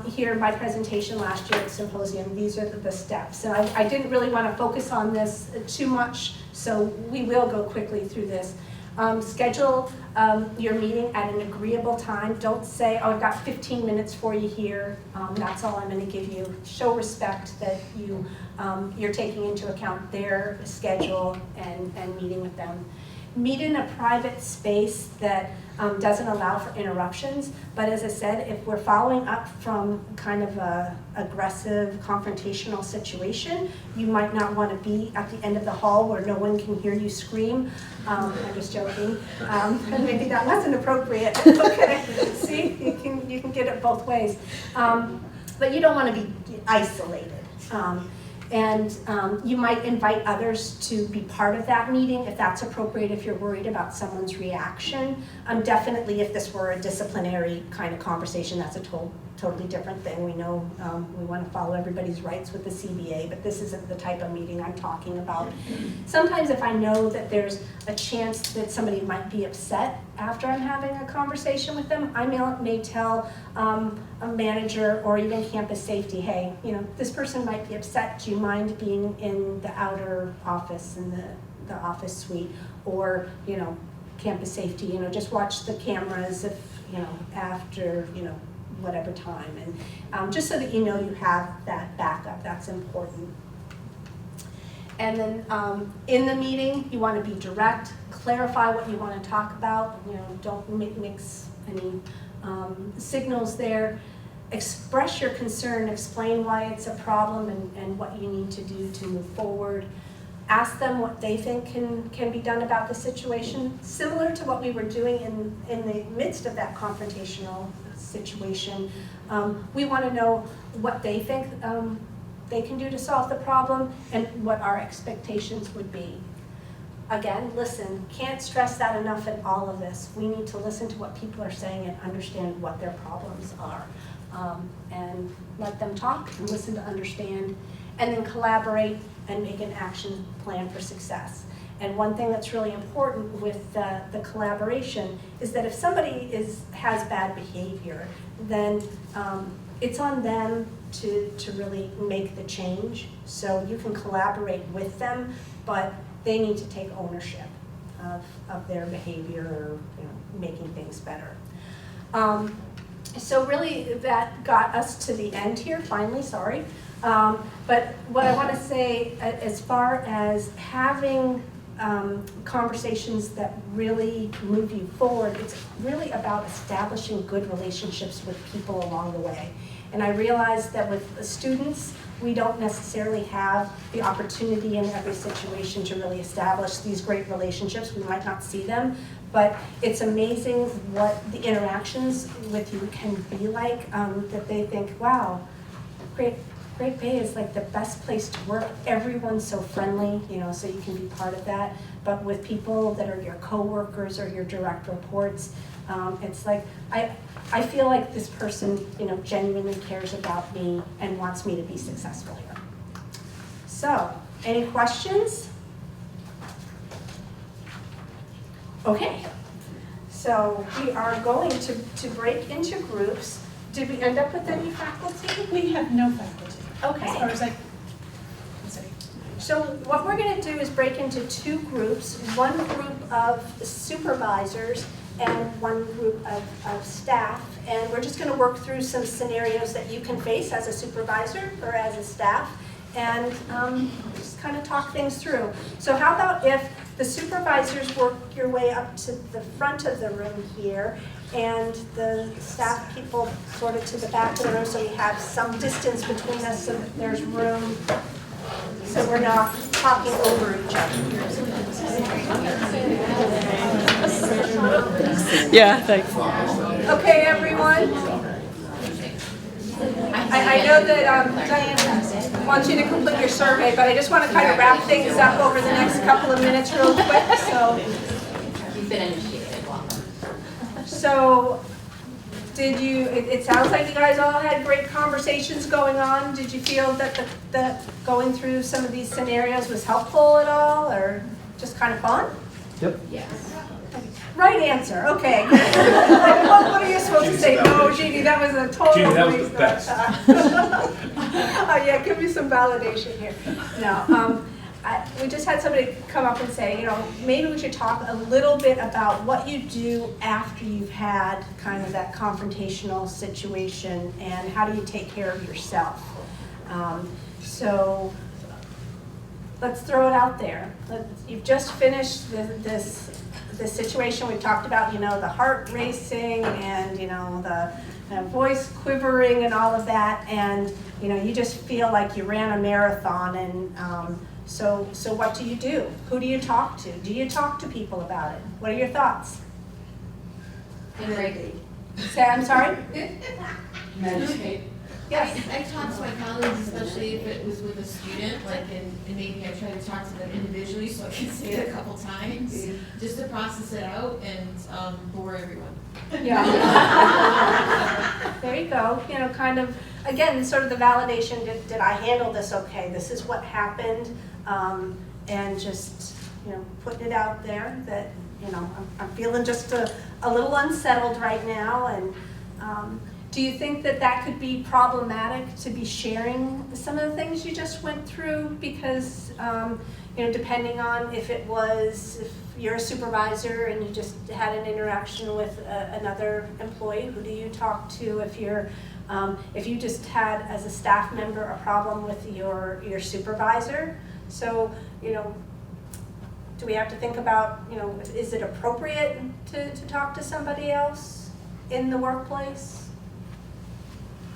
hear my presentation last year at Symposium, these are the steps. And I didn't really want to focus on this too much, so we will go quickly through this. Schedule your meeting at an agreeable time. Don't say, oh, I've got 15 minutes for you here. That's all I'm going to give you. Show respect that you're taking into account their schedule and meeting with them. Meet in a private space that doesn't allow for interruptions. But as I said, if we're following up from kind of a aggressive, confrontational situation, you might not want to be at the end of the hall where no one can hear you scream. I'm just joking. Maybe that wasn't appropriate. Okay, see, you can get it both ways. But you don't want to be isolated. And you might invite others to be part of that meeting if that's appropriate, if you're worried about someone's reaction. Definitely if this were a disciplinary kind of conversation, that's a totally different thing. We know we want to follow everybody's rights with the CBA, but this isn't the type of meeting I'm talking about. Sometimes if I know that there's a chance that somebody might be upset after I'm having a conversation with them, I may tell a manager or even campus safety, hey, you know, this person might be upset. Do you mind being in the outer office, in the office suite? Or, you know, campus safety, you know, just watch the cameras if, you know, after, you know, whatever time. And just so that you know you have that backup, that's important. And then in the meeting, you want to be direct, clarify what you want to talk about, don't mix any signals there. Express your concern, explain why it's a problem and what you need to do to move forward. Ask them what they think can be done about the situation, similar to what we were doing in the midst of that confrontational situation. We want to know what they think they can do to solve the problem and what our expectations would be. Again, listen, can't stress that enough in all of this. We need to listen to what people are saying and understand what their problems are. And let them talk and listen to understand, and then collaborate and make an action plan for success. And one thing that's really important with the collaboration is that if somebody has bad behavior, then it's on them to really make the change. So you can collaborate with them, but they need to take ownership of their behavior or making things better. So really that got us to the end here, finally, sorry. But what I want to say as far as having conversations that really move you forward, it's really about establishing good relationships with people along the way. And I realize that with the students, we don't necessarily have the opportunity in every situation to really establish these great relationships. We might not see them, but it's amazing what the interactions with you can be like, that they think, wow, Great Bay is like the best place to work. Everyone's so friendly, so you can be part of that. But with people that are your coworkers or your direct reports, it's like, I feel like this person, genuinely cares about me and wants me to be successful here. So, any questions? Okay, so we are going to break into groups. Did we end up with any faculty? We have no faculty, Okay. as far as I can say. So what we're going to do is break into two groups, one group of supervisors and one group of staff. And we're just going to work through some scenarios that you can face as a supervisor or as a staff and just kind of talk things through. So how about if the supervisors work your way up to the front of the room here and the staff people sort of to the back of the room so we have some distance between us so that there's room so we're not talking over each other. Yeah, thanks. Okay, everyone? I know that Diane wants you to complete your survey, but I just want to kind of wrap things up over the next couple of minutes real quick, so. You've been initiated, welcome. So, it sounds like you guys all had great conversations going on. Did you feel that the going through some of these scenarios was helpful at all, or just kind of fun? Yep. Yes. Right answer, okay. Like, what are you supposed to say? No, Jeannie, that was a total Jeannie, that was waste the of best. time. Yeah, give me some validation here. No, we just had somebody come up and say, maybe we should talk a little bit about what you do after you've had kind of that confrontational situation and how do you take care of yourself. So let's throw it out there. You've just finished this situation we talked about, the heart racing and, the voice quivering and all of that, and, you just feel like you ran a marathon, and so what do you do? Who do you talk to? Do you talk to people about it? What are your thoughts? Meditate. Say, I'm sorry? Meditate. Yes. I talk to my colleagues, especially if it was with a student, and maybe I try to talk to them individually so I can say it a couple times, just to process it out and bore everyone. Yeah. There you go. Kind of, again, sort of the validation, did I handle this okay? This is what happened, and just, putting it out there that, I'm feeling just a little unsettled right now, and do you think that could be problematic to be sharing some of the things you just went through? Because, depending on if you're a supervisor and you just had an interaction with another employee, who do you talk to? If you just had, as a staff member, a problem with your supervisor, So, do we have to think about, is it appropriate to talk to somebody else in the workplace?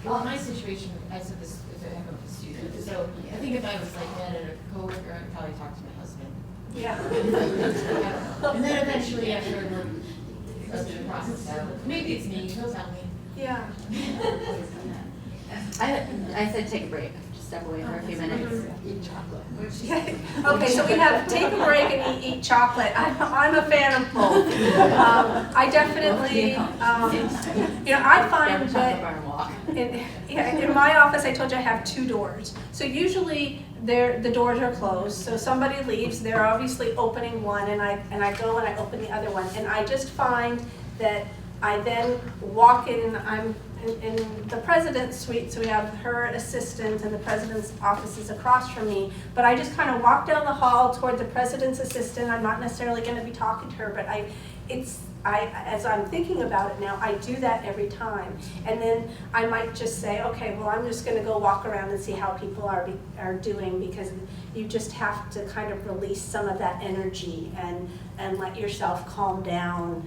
Well, in my situation, I said this, if I have a student, so I think if I was like mad at a coworker, I'd probably talk to my husband. Yeah. And then eventually after we're the process out, maybe it's me, he'll tell me. Yeah. I said take a break, just step away for a few minutes, eat chocolate. Okay, so we have take a break and eat chocolate. I'm a fan of both. I definitely, I find that in my office, I told you I have 2 doors. So usually the doors are closed. So somebody leaves, they're obviously opening one, and I go and I open the other one. And I just find that I then walk in, I'm in the president's suite, so we have her assistant and the president's office is across from me, but I just kind of walk down the hall toward the president's assistant. I'm not necessarily going to be talking to her, but as I'm thinking about it now, I do that every time. And then I might just say, okay, well, I'm just going to go walk around and see how people are doing, because you just have to kind of release some of that energy and let yourself calm down.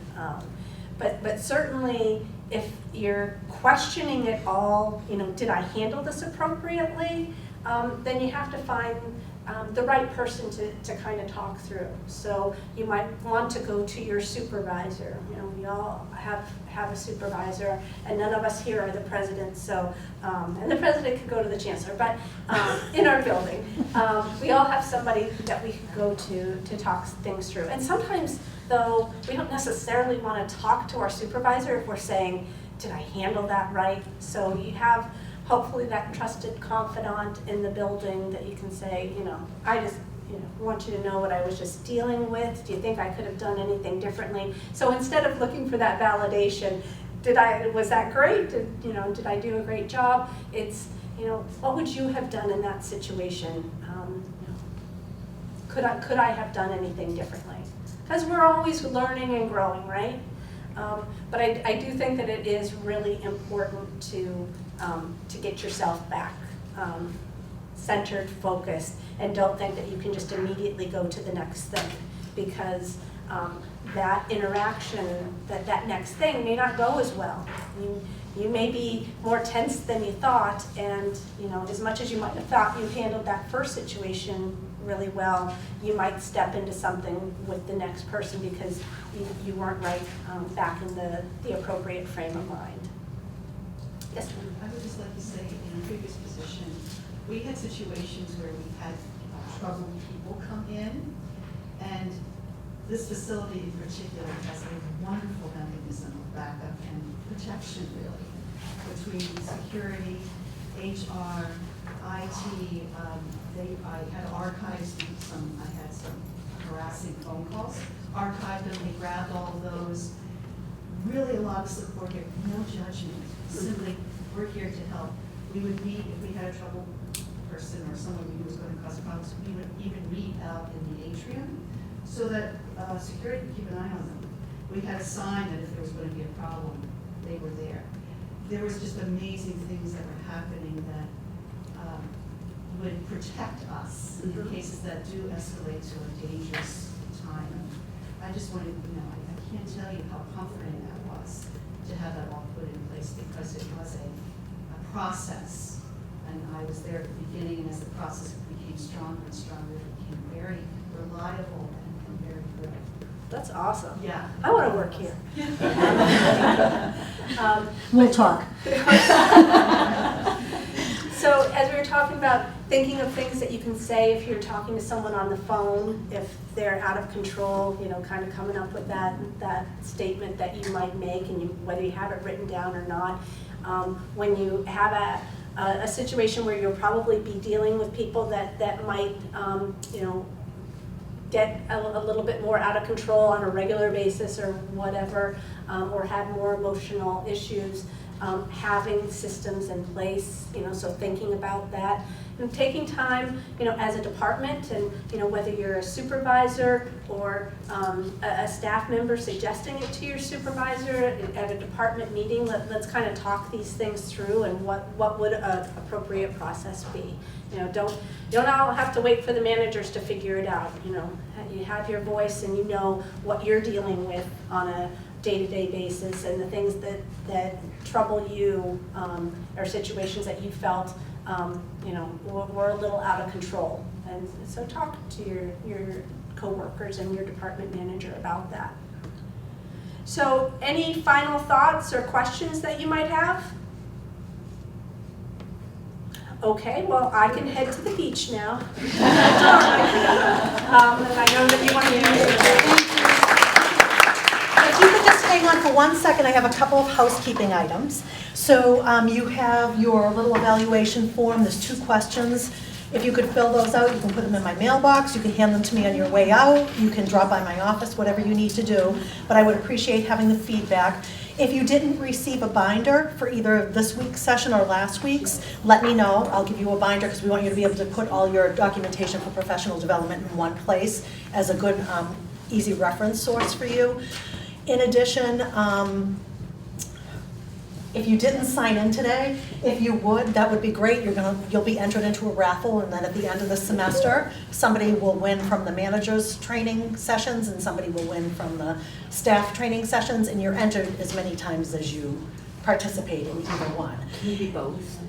But certainly, if you're questioning it all, did I handle this appropriately? Then you have to find the right person to kind of talk through. So you might want to go to your supervisor. We all have a supervisor, and none of us here are the president. So, and the president could go to the chancellor, but in our building, we all have somebody that we could go to talk things through. And sometimes, though, we don't necessarily want to talk to our supervisor if we're saying, did I handle that right? So you have hopefully that trusted confidant in the building that you can say, I just want you to know what I was just dealing with. Do you think I could have done anything differently? So instead of looking for that validation, was that great? Did I do a great job? It's, what would you have done in that situation? Could I have done anything differently? Because we're always learning and growing, right? But I do think that it is really important to get yourself back centered, focused, and don't think that you can just immediately go to the next thing, because that interaction, that next thing may not go as well. You may be more tense than you thought, and as much as you might have thought you handled that first situation really well, you might step into something with the next person because you weren't right back in the appropriate frame of mind. Yes, ma'am. I would just like to say, in a previous position, we had situations where we had troubled people come in, and this facility in particular has a wonderful mechanism of backup and protection, really, between security, HR, IT. I had archives I had some harassing phone calls, archived them, they grabbed all of those. Really a lot of support here, no judgment, simply we're here to help. We would meet if we had a troubled person or someone we knew was going to cause problems, we would even meet out in the atrium so that security could keep an eye on them. We had a sign that if there was going to be a problem, they were there. There was just amazing things that were happening that would protect us in cases that do escalate to a dangerous time. I just wanted, I can't tell you how comforting that was to have that all put in place, because it was a process. And I was there at the beginning, and as the process became stronger and stronger, it became very reliable and very good. That's awesome. Yeah. I want to work here. We'll talk. So as we were talking about thinking of things that you can say if you're talking to someone on the phone, if they're out of control, kind of coming up with that statement that you might make, and whether you have it written down or not. When you have a situation where you'll probably be dealing with people that might, get a little bit more out of control on a regular basis or whatever, or have more emotional issues. having systems in place, so thinking about that. And taking time, as a department, and, whether you're a supervisor or a staff member, suggesting it to your supervisor at a department meeting. Let's kind of talk these things through and what would an appropriate process be. Don't all have to wait for the managers to figure it out. You have your voice and you know what you're dealing with on a day-to-day basis, and the things that trouble you or situations that you felt were a little out of control. And so talk to your coworkers and your department manager about that. So any final thoughts or questions that you might have? Okay, well, I can head to the beach now. And I know that you want to be If you could just hang on for 1 second, I have a couple of housekeeping items. So you have your little evaluation form, there's 2 questions. If you could fill those out, you can put them in my mailbox, you can hand them to me on your way out, you can drop by my office, whatever you need to do, but I would appreciate having the feedback. If you didn't receive a binder for either this week's session or last week's, let me know. I'll give you a binder because we want you to be able to put all your documentation for professional development in one place as a good, easy reference source for you. In addition, if you didn't sign in today, if you would, that would be great. You'll be entered into a raffle, and then at the end of the semester, somebody will win from the manager's training sessions and somebody will win from the staff training sessions, and you're entered as many times as you participate in either one. Can you be both?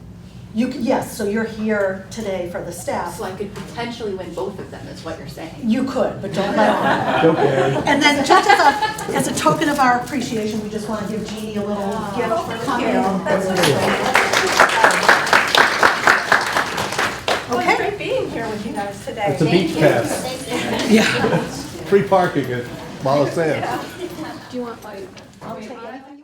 Yes, so you're here today for the staff. So I could potentially win both of them, is what you're saying? You could, but don't let on. Okay. And then just as a token of our appreciation, we just want to give Jeannie a little gift for coming. That's so sweet. Well, it's Okay. great being here with you guys today. It's a beach pass. Yeah. Free parking at Mala Sands. Do you want like? I'll take it.